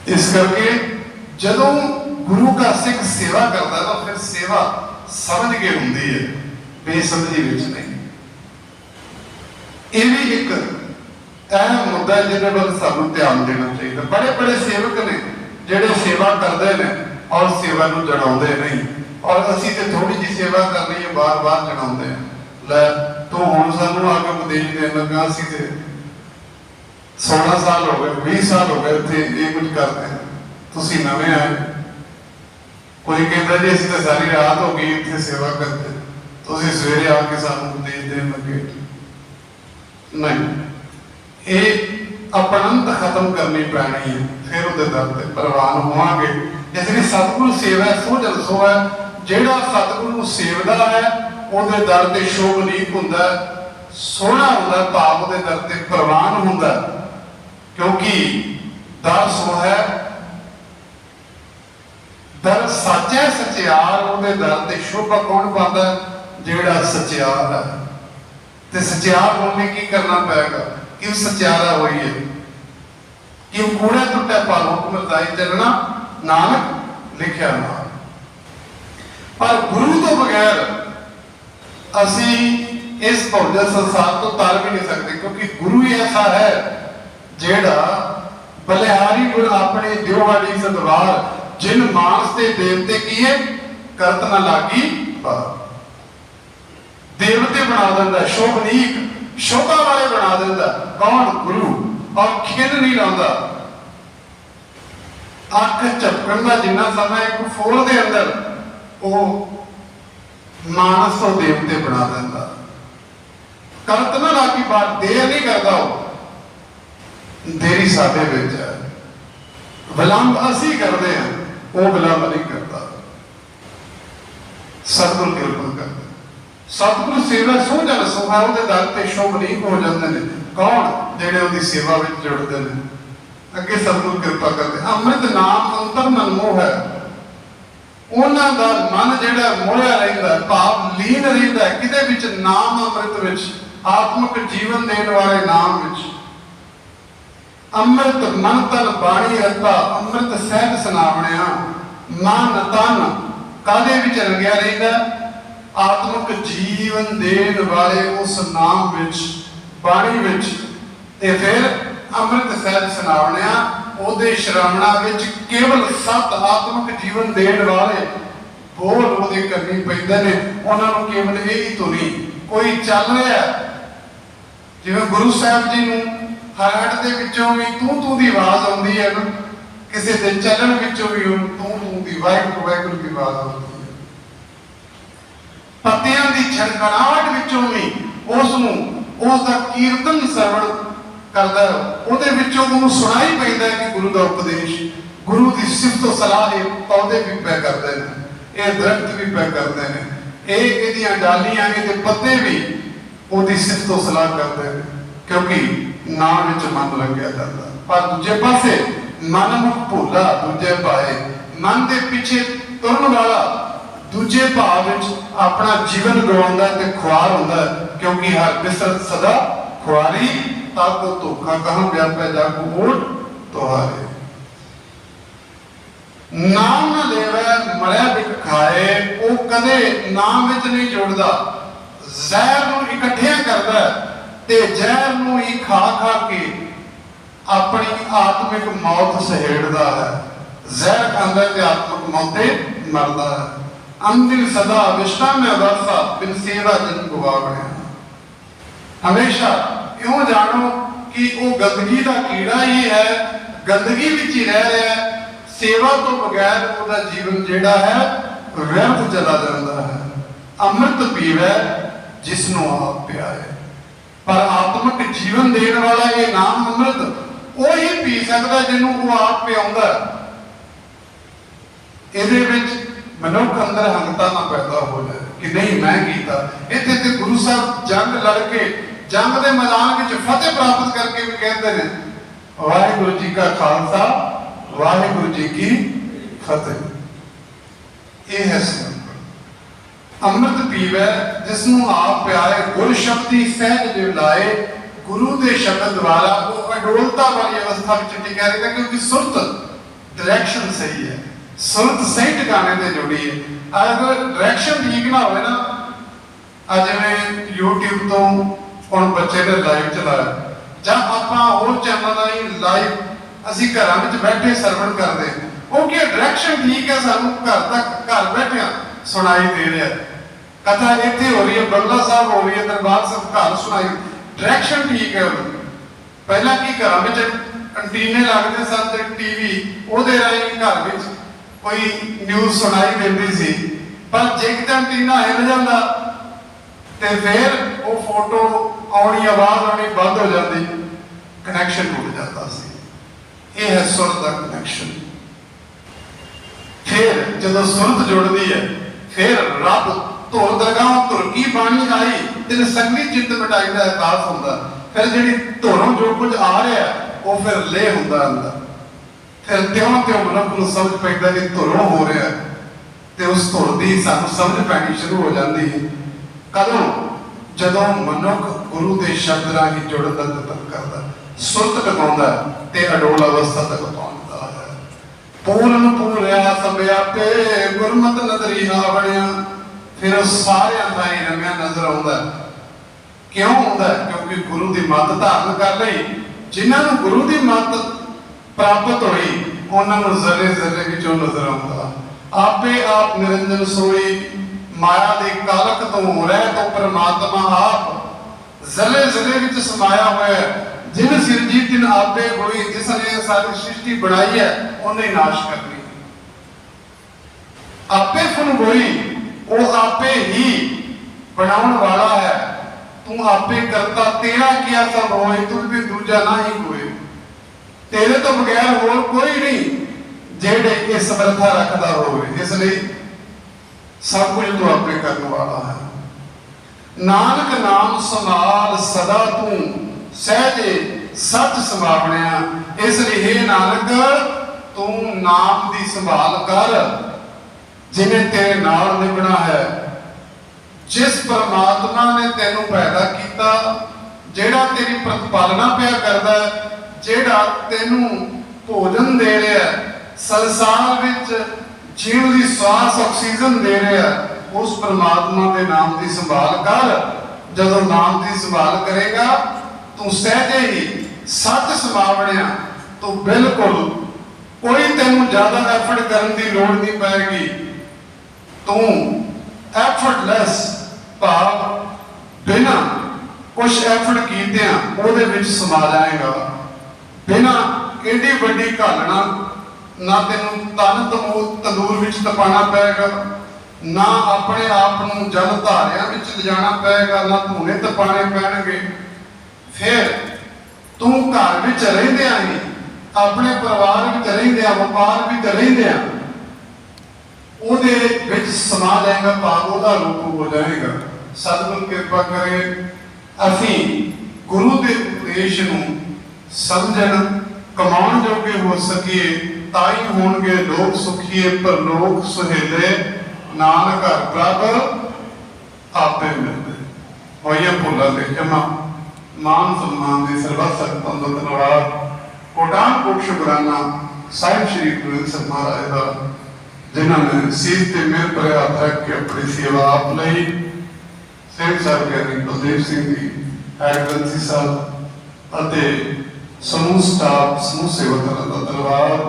ਇਸ ਕਰਕੇ ਜਦੋਂ ਗੁਰੂ ਦਾ ਸਿੱਖ ਸੇਵਾ ਕਰਦਾ ਤਾਂ ਫਿਰ ਸੇਵਾ ਸਮਝ ਕੇ ਹੁੰਦੀ ਹੈ, ਬੇਸਮਝੀ ਵਿੱਚ ਨਹੀਂ। ਇਹ ਵੀ ਇੱਕ ਅਹਿਮ ਮੁੱਦਾ ਜਿਹਦੇ ਵੱਲ ਸਾਨੂੰ ਧਿਆਨ ਦੇਣਾ ਚਾਹੀਦਾ। ਬੜੇ ਬੜੇ ਸੇਵਕ ਨੇ ਜਿਹੜੇ ਸੇਵਾ ਕਰਦੇ ਨੇ ਔਰ ਸੇਵਾ ਨੂੰ ਜੜਾਉਂਦੇ ਨਹੀਂ, ਔਰ ਅਸੀਂ ਤੇ ਥੋੜੀ ਜਿਹੀ ਸੇਵਾ ਕਰਨੀ ਹੈ, ਬਾਰ-ਬਾਰ ਜੜਾਉਂਦੇ ਹਾਂ। ਲੈ ਤੂੰ ਹੁਣ ਸਾਨੂੰ ਆ ਕੇ ਉਪਦੇਸ਼ ਦੇਣ ਲੱਗਾ, ਅਸੀਂ ਤੇ 16 ਸਾਲ ਹੋ ਗਏ, 20 ਸਾਲ ਹੋ ਗਏ ਇੱਥੇ ਇਹ ਕੁਝ ਕਰਦੇ ਹਾਂ, ਤੁਸੀਂ ਨਵੇਂ ਆਏ। ਕੋਈ ਕਹਿੰਦਾ ਜੀ ਅਸੀਂ ਤਾਂ ਸਾਰੀ ਰਾਤ ਹੋ ਗਈ ਇੱਥੇ ਸੇਵਾ ਕਰਦੇ, ਤੁਸੀਂ ਸਵੇਰੇ ਆ ਕੇ ਸਾਨੂੰ ਉਪਦੇਸ਼ ਦੇਣ ਲੱਗੇ। ਨਹੀਂ, ਇਹ ਅਪਣੰਤ ਖਤਮ ਕਰਨੀ ਪੈਣੀ ਹੈ, ਫਿਰ ਉਹਦੇ ਦਰ ਤੇ ਪ੍ਰਵਾਨ ਹੋਵਾਂਗੇ। ਇਸ ਲਈ ਸਤਿਗੁਰੂ ਸੇਵਾ ਸੋ ਜਲ ਸੋ ਹੈ, ਜਿਹੜਾ ਸਤਿਗੁਰੂ ਨੂੰ ਸੇਵਦਾ ਹੈ ਉਹਦੇ ਦਰ ਤੇ ਸ਼ੋਭਨੀਕ ਹੁੰਦਾ, ਸੋਹਣਾ ਹੁੰਦਾ, ਭਾਵ ਉਹਦੇ ਦਰ ਤੇ ਪ੍ਰਵਾਨ ਹੁੰਦਾ, ਕਿਉਂਕਿ ਦਰ ਸੋ ਹੈ, ਦਰ ਸਾਚਾ ਸਚਿਆਰ, ਉਹਦੇ ਦਰ ਤੇ ਸ਼ੋਭਾ ਕੌਣ ਪਾਉਂਦਾ? ਜਿਹੜਾ ਸਚਿਆਰ ਹੈ। ਤੇ ਸਚਿਆਰ ਹੋਣ ਲਈ ਕੀ ਕਰਨਾ ਪਏਗਾ? ਕਿਉਂ ਸਚਿਆਰਾ ਹੋਈਏ, ਕਿਉਂ ਕੂੜਾ ਟੁੱਟਾ ਪਾਲੋ ਹੁਕਮਦਾਈ ਚੱਲਣਾ, ਨਾਨਕ ਲਿਖਿਆ ਨਾ। ਪਰ ਗੁਰੂ ਤੋਂ ਬਗੈਰ ਅਸੀਂ ਇਸ ਭੌਤਿਕ ਸੰਸਾਰ ਤੋਂ ਤਰ ਵੀ ਨਹੀਂ ਸਕਦੇ, ਕਿਉਂਕਿ ਗੁਰੂ ਹੀ ਐਸਾ ਹੈ ਜਿਹੜਾ ਬਲਿਹਾਰੀ ਗੁਣ ਆਪਣੇ ਦਿਵਾੜੀ ਸਦਵਾਰ, ਜਿਨ ਮਾਨਸ ਤੇ ਦੇਵਤੇ ਕੀਏ ਕਰਤ ਨਾ ਲਾਗੀ ਪਾਰ। ਦੇਵਤੇ ਬਣਾ ਦਿੰਦਾ, ਸ਼ੋਭਨੀਕ ਸ਼ੋਭਾ ਵਾਲੇ ਬਣਾ ਦਿੰਦਾ। ਕੌਣ? ਗੁਰੂ। ਔਰ ਖਿੰਨ ਨਹੀਂ ਲਾਉਂਦਾ। ਅੱਖ ਝਪਕਣ ਦਾ ਜਿੰਨਾ ਸਮਾਂ ਇੱਕ ਫੋਲ ਦੇ ਅੰਦਰ ਉਹ ਮਾਨਸ ਤੋਂ ਦੇਵਤੇ ਬਣਾ ਦਿੰਦਾ। ਕਰਤ ਨਾ ਲਾਗੀ ਪਾਰ, ਦੇਰ ਨਹੀਂ ਕਰਦਾ ਉਹ। ਦੇਰੀ ਸਾਡੇ ਵਿੱਚ ਹੈ, ਵਿਲੰਬ ਅਸੀਂ ਕਰਦੇ ਹਾਂ, ਉਹ ਵਿਲੰਬ ਨਹੀਂ ਕਰਦਾ। ਸਤਿਗੁਰ ਕਿਰਪਾ ਕਰਦਾ। ਸਤਿਗੁਰੂ ਸੇਵਾ ਸੋ ਜਨ ਸੁਹਾ, ਉਹਦੇ ਦਰ ਤੇ ਸ਼ੋਭਨੀਕ ਹੋ ਜਾਂਦੇ ਨੇ। ਕੌਣ? ਜਿਹੜੇ ਉਹਦੀ ਸੇਵਾ ਵਿੱਚ ਜੁੜਦੇ ਨੇ। ਅੱਗੇ ਸਤਿਗੁਰੂ ਕਿਰਪਾ ਕਰਦੇ। ਅੰਮ੍ਰਿਤ ਨਾਮ ਅੰਤਰ ਮਨਮੋਹ ਹੈ। ਉਹਨਾਂ ਦਾ ਮਨ ਜਿਹੜਾ ਮੋਹਿਆ ਰਹਿੰਦਾ, ਭਾਵ ਲੀਨ ਰਹਿੰਦਾ ਕਿਹਦੇ ਵਿੱਚ? ਨਾਮ ਅੰਮ੍ਰਿਤ ਵਿੱਚ, ਆਤਮਿਕ ਜੀਵਨ ਦੇਣ ਵਾਲੇ ਨਾਮ ਵਿੱਚ। ਅੰਮ੍ਰਿਤ ਮਨ ਤਨ ਬਾਣੀ ਰਤਾ, ਅੰਮ੍ਰਿਤ ਸਹਿਜ ਸੁਨਾਵਣਿਆ। ਮਨ ਤਨ ਕਾਹਦੇ ਵਿੱਚ ਰੰਗਿਆ ਰਹਿੰਦਾ? ਆਤਮਿਕ ਜੀਵਨ ਦੇਣ ਵਾਲੇ ਉਸ ਨਾਮ ਵਿੱਚ, ਬਾਣੀ ਵਿੱਚ। ਤੇ ਫਿਰ ਅੰਮ੍ਰਿਤ ਸਹਿਜ ਸੁਨਾਵਣਿਆ, ਉਹਦੇ ਸ਼ਰਵਣਾ ਵਿੱਚ ਕੇਵਲ ਸਤ ਆਤਮਿਕ ਜੀਵਨ ਦੇਣ ਵਾਲੇ ਬੋਲ ਉਹਦੇ ਕਰਨੀ ਪੈਂਦੇ ਨੇ। ਉਹਨਾਂ ਨੂੰ ਕੇਵਲ ਇਹ ਹੀ ਧੁਨੀ ਕੋਈ ਚੱਲ ਰਿਹਾ, ਜਿਵੇਂ ਗੁਰੂ ਸਾਹਿਬ ਜੀ ਨੂੰ ਹਰਟ ਦੇ ਵਿੱਚੋਂ ਵੀ ਤੂੰ ਤੂੰ ਦੀ ਆਵਾਜ਼ ਆਉਂਦੀ ਹੈ ਨਾ, ਕਿਸੇ ਦੇ ਚੱਲਣ ਵਿੱਚੋਂ ਵੀ ਤੂੰ ਤੂੰ ਦੀ ਵਾਹਿਗੁਰੂ ਵਾਹਿਗੁਰੂ ਦੀ ਆਵਾਜ਼ ਆਉਂਦੀ ਹੈ। ਪੱਤਿਆਂ ਦੀ ਛਣਕਣਾਹਟ ਵਿੱਚੋਂ ਵੀ ਉਸ ਨੂੰ ਉਸ ਦਾ ਕੀਰਤਨ ਸਰਵਣ ਕਰਦਾ, ਉਹਦੇ ਵਿੱਚੋਂ ਉਹਨੂੰ ਸੁਣਾਈ ਪੈਂਦਾ ਕਿ ਗੁਰੂ ਦਾ ਉਪਦੇਸ਼, ਗੁਰੂ ਦੀ ਸਿਫਤ ਸਲਾਹ। ਇਹ ਪੌਦੇ ਵੀ ਪੈ ਕਰਦੇ ਨੇ, ਇਹ ਦਰਖਤ ਵੀ ਪੈ ਕਰਦੇ ਨੇ, ਇਹਦੀਆਂ ਡਾਲੀਆਂ, ਇਹਦੇ ਪੱਤੇ ਵੀ ਉਹਦੀ ਸਿਫਤ ਸਲਾਹ ਕਰਦੇ ਨੇ, ਕਿਉਂਕਿ ਨਾਮ ਵਿੱਚ ਮਨ ਲੱਗਿਆ ਜਾਂਦਾ। ਪਰ ਦੂਜੇ ਪਾਸੇ ਮਨ ਨੂੰ ਭੁੱਲਾ ਦੂਜੇ ਪਾਏ, ਮਨ ਦੇ ਪਿੱਛੇ ਤੁਰਨ ਵਾਲਾ ਦੂਜੇ ਭਾਵ ਵਿੱਚ ਆਪਣਾ ਜੀਵਨ ਗਵਾਉਂਦਾ ਤੇ ਖੁਆਰ ਹੁੰਦਾ, ਕਿਉਂਕਿ ਹਰ ਬਿਸਰਤ ਸਦਾ ਖੁਆਰੀ। ਤਾਂ ਕੋ ਧੋਖਾ ਕਹਾਂ ਵਿਆਪੈ ਜਾਗੋ ਓਟ ਤੁਹਾਰੇ। ਨਾਮ ਨਾ ਲੈਵੇ ਮਰਿਆ ਬਿਕ ਖਾਏ, ਉਹ ਕਦੇ ਨਾਮ ਵਿੱਚ ਨਹੀਂ ਜੁੜਦਾ। ਜ਼ਹਿਰ ਨੂੰ ਇਕੱਠਿਆਂ ਕਰਦਾ ਤੇ ਜ਼ਹਿਰ ਨੂੰ ਹੀ ਖਾ ਖਾ ਕੇ ਆਪਣੀ ਆਤਮਿਕ ਮੌਤ ਸਹੇੜਦਾ ਹੈ। ਜ਼ਹਿਰ ਖਾਂਦਾ ਤੇ ਆਤਮਿਕ ਮੌਤ ਤੇ ਮਰਦਾ ਹੈ। ਅੰਤਿਮ ਸਦਾ ਵਿਸ਼ਟਾ ਮੈਂ ਵਰਸਾ, ਬਿਨ ਸੇਵਾ ਜਨ ਗਵਾਵਣਿਆ। ਹਮੇਸ਼ਾ ਇਉਂ ਜਾਣੋ ਕਿ ਉਹ ਗੰਦਗੀ ਦਾ ਕੀੜਾ ਹੀ ਹੈ, ਗੰਦਗੀ ਵਿੱਚ ਹੀ ਰਹਿ ਰਿਹਾ ਹੈ। ਸੇਵਾ ਤੋਂ ਬਗੈਰ ਉਹਦਾ ਜੀਵਨ ਜਿਹੜਾ ਹੈ ਵਿਅਰਥ ਚਲਾ ਜਾਂਦਾ ਹੈ। ਅੰਮ੍ਰਿਤ ਪੀਵੇ ਜਿਸ ਨੂੰ ਆਪ ਪਿਆਏ। ਪਰ ਆਤਮਿਕ ਜੀਵਨ ਦੇਣ ਵਾਲਾ ਇਹ ਨਾਮ ਅੰਮ੍ਰਿਤ ਉਹੀ ਪੀ ਸਕਦਾ ਜਿਹਨੂੰ ਉਹ ਆਪ ਪਿਆਉਂਦਾ। ਇਹਦੇ ਵਿੱਚ ਮਨੁੱਖ ਅੰਦਰ ਹੰਗਤਾ ਨਾ ਪੈਦਾ ਹੋ ਜਾਏ ਕਿ ਨਹੀਂ ਮੈਂ ਕੀਤਾ। ਇੱਥੇ ਤੇ ਗੁਰੂ ਸਾਹਿਬ ਜੰਗ ਲੜ ਕੇ ਜੰਗ ਦੇ ਮੈਦਾਨ ਵਿੱਚ ਫਤਿਹ ਪ੍ਰਾਪਤ ਕਰਕੇ ਵੀ ਕਹਿੰਦੇ ਨੇ ਵਾਹਿਗੁਰੂ ਜੀ ਕਾ ਖਾਲਸਾ ਵਾਹਿਗੁਰੂ ਜੀ ਕੀ ਫਤਿਹ। ਇਹ ਹੈ ਅੰਮ੍ਰਿਤ ਪੀਵੇ ਜਿਸ ਨੂੰ ਆਪ ਪਿਆਏ, ਗੁਰ ਸ਼ਬਦੀ ਸਹਿਜ ਜਿਵ ਲਾਏ। ਗੁਰੂ ਦੇ ਸ਼ਬਦ ਦੁਆਰਾ ਉਹ ਅਡੋਲਤਾ ਵਾਲੀ ਅਵਸਥਾ ਵਿੱਚ ਟਿਕਿਆ ਰਹਿੰਦਾ, ਕਿਉਂਕਿ ਸੁਰਤ ਡਾਇਰੈਕਸ਼ਨ ਸਹੀ ਹੈ, ਸੁਰਤ ਸਹੀ ਟਿਕਾਣੇ ਤੇ ਜੁੜੀ ਹੈ। ਅਗਰ ਡਾਇਰੈਕਸ਼ਨ ਠੀਕ ਨਾ ਹੋਵੇ ਨਾ, ਅੱਜ ਜਿਵੇਂ YouTube ਤੋਂ ਹੁਣ ਬੱਚੇ ਨੇ ਲਾਈਵ ਚਲਾਇਆ, ਜਾਂ ਆਪਾਂ ਹੋਰ ਚੈਨਲ ਰਾਹੀਂ ਲਾਈਵ ਅਸੀਂ ਘਰਾਂ ਵਿੱਚ ਬੈਠੇ ਸਰਵਣ ਕਰਦੇ, ਉਹ ਕੀ ਡਾਇਰੈਕਸ਼ਨ ਠੀਕ ਹੈ, ਸਾਨੂੰ ਘਰ ਬੈਠਿਆਂ ਸੁਣਾਈ ਦੇ ਰਿਹਾ। ਕਥਾ ਇੱਥੇ ਹੋ ਰਹੀ ਹੈ, ਬੰਗਲਾ ਸਾਹਿਬ ਹੋ ਰਹੀ ਹੈ, ਦਰਬਾਰ ਸਾਹਿਬ ਘਰ ਸੁਣਾਈ, ਡਾਇਰੈਕਸ਼ਨ ਠੀਕ ਹੈ। ਪਹਿਲਾਂ ਕੀ ਘਰਾਂ ਵਿੱਚ ਐਂਟੀਨੇ ਲੱਗਦੇ ਸਨ ਤੇ ਟੀਵੀ ਉਹਦੇ ਰਾਹੀਂ ਘਰ ਵਿੱਚ ਕੋਈ ਨਿਊਜ਼ ਸੁਣਾਈ ਦਿੰਦੀ ਸੀ, ਪਰ ਜੇ ਕਿਤੇ ਐਂਟੀਨਾ ਹਿੱਲ ਜਾਂਦਾ ਤੇ ਫਿਰ ਉਹ ਫੋਟੋ ਆਉਣੀ, ਆਵਾਜ਼ ਆਉਣੀ ਬੰਦ ਹੋ ਜਾਂਦੀ, ਕਨੈਕਸ਼ਨ ਟੁੱਟ ਜਾਂਦਾ ਸੀ। ਇਹ ਹੈ ਸੁਰ ਦਾ ਕਨੈਕਸ਼ਨ। ਫਿਰ ਜਦੋਂ ਸੁਰਤ ਜੁੜਦੀ ਹੈ, ਫਿਰ ਰੱਬ ਧੁਰ ਦਰਗਾਹ ਧੁਰ ਕੀ ਬਾਣੀ ਆਈ ਤੇ ਸਗਲੀ ਚਿੱਤ ਮਿਟਾਈ ਦਾ ਅਹਿਸਾਸ ਹੁੰਦਾ। ਫਿਰ ਜਿਹੜੀ ਧੁਰੋਂ ਜੋ ਕੁਝ ਆ ਰਿਹਾ ਉਹ ਫਿਰ ਲੈ ਹੁੰਦਾ ਅੰਦਰ। ਫਿਰ ਤਿਉਂ ਤਿਉਂ ਮਨੁੱਖ ਨੂੰ ਸਮਝ ਪੈਂਦਾ ਕਿ ਧੁਰੋਂ ਹੋ ਰਿਹਾ, ਤੇ ਉਸ ਧੁਰ ਦੀ ਸਾਨੂੰ ਸਮਝ ਪੈਣੀ ਸ਼ੁਰੂ ਹੋ ਜਾਂਦੀ ਹੈ। ਕਦੋਂ? ਜਦੋਂ ਮਨੁੱਖ ਗੁਰੂ ਦੇ ਸ਼ਬਦ ਰਾਹੀਂ ਜੁੜਨ ਦਾ ਯਤਨ ਕਰਦਾ, ਸੁਰਤ ਟਿਕਾਉਂਦਾ ਤੇ ਅਡੋਲ ਅਵਸਥਾ ਤੱਕ ਪਹੁੰਚਦਾ ਹੈ। ਪੂਰਨ ਪੂਰਿਆ ਸਭਿਆਪੇ ਗੁਰਮਤਿ ਨਦਰੀ ਬਣਿਆ। ਫਿਰ ਉਹ सारे थाई रंगा नजर आता। क्यों आता? क्योंकि गुरु की मत धारण कर ली। जिन्होंने गुरु की मत प्राप्त हुई उन्होंने जरे जरे विचों नजर आता। आपे आप निरंजन सोई माया के कालक तो रह तो परमात्मा आप जले जले विच समाया हुआ है। जिन सिरजी तिन आपे होई, जिसने सारी सृष्टि बनाई है उन्हें नाश करनी। आपे फुन होई, वो आपे ही बनाउन वाला है। तू आपे करता, तेरा किया सब होए, तुझ भी दूजा ना ही कोई। तेरे तो बगैर होर कोई नहीं जेड़े ये समर्था रखता हो। इसलिए सब कुछ तू आपे करने वाला है। नानक नाम संभाल सदा तू सहजे सच संभावणिया। इसलिए हे नानक तू नाम की संभाल कर जिन्हें तेरे नाल निभना है। जिस परमात्मा ने तेनू पैदा किया, जेड़ा तेरी प्रतिपालना पिया करदा है, जेड़ा तेनू भोजन दे रहा है, संसार विच जीव की श्वास ऑक्सीजन दे रहा है, उस परमात्मा के नाम की संभाल कर। जदों नाम की संभाल करेगा तू सहजे ही सच संभावणिया। तो बिल्कुल कोई तेनू ज्यादा एफर्ट करने की लोड़ नहीं पैगी। तू एफर्टलैस भाव बिना कुछ एफर्ट कीतिया ਉਹਦੇ ਵਿੱਚ ਸਮਾ ਜਾਏਗਾ। बिना एडी ਵੱਡੀ घालना ना तेनू तन तंदूर विच तपाना पेगा, ना अपने आप नू जल धारिया विच लिजाना पेगा, ना धूने तपाने पैणगे। फिर तू घर विच रहिंदियां ही अपने परिवार विच रहिंदियां व्यापार विच रहिंदियां ਉਹਦੇ ਵਿੱਚ ਸਮਾ ਜਾਏਗਾ, ਭਾਵ ਉਹਦਾ ਰੂਪ ਹੋ ਜਾਏਗਾ। ਸਤਿਗੁਰ ਕਿਰਪਾ ਕਰੇ ਅਸੀਂ ਗੁਰੂ ਦੇ ਉਪਦੇਸ਼ ਨੂੰ ਸਮਝਣ ਕਮਾਉਣ ਜੋਗੇ ਹੋ ਸਕੀਏ, ਤਾਂ ਹੀ ਹੋਣਗੇ ਲੋਕ ਸੁਖੀਏ ਪਰ ਲੋਕ ਸੁਹੇਲੇ। ਨਾਨਕ ਘਰ ਪ੍ਰਭ ਆਪੇ ਮਿਲਦੇ। ਹੋਈਏ ਭੁੱਲਾਂ ਦੇ ਖਿਮਾ, ਮਾਨ ਸਨਮਾਨ ਦੀ ਸਰਬੱਤ ਸੰਗਤਾਂ ਦਾ ਧੰਨਵਾਦ। ਕੋਟਾਨ ਕੋਟ ਸ਼ੁਕਰਾਨਾ ਸਾਹਿਬ ਸ਼੍ਰੀ ਗੁਰੂ ਗ੍ਰੰਥ ਸਾਹਿਬ ਮਹਾਰਾਜ ਦਾ, जिन्होंने सीध ते मेहर भरे हाथ रख के अपनी सेवा आप ली। सिंह साहब गियानी बलदेव सिंह जी, एक्सलेंसी साहब अते समूह स्टाफ समूह सेवकां दा धन्नवाद।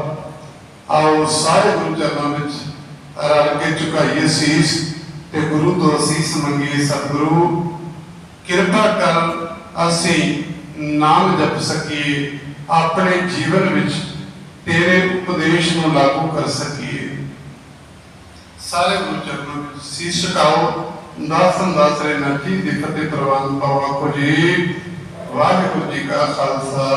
आओ सारे गुरु चरणों में रल के झुकाइए शीश ते गुरु तो असीस मंगीए। सतगुरु किरपा कर असी नाम जप सकीए, अपने जीवन विच तेरे उपदेश नूं लागू कर सकीए। सारे गुरु चरणों में शीश झुकाओ। दासन दास रे नची दी फतेह प्रवान पावा को जी। वाहिगुरू जी का खालसा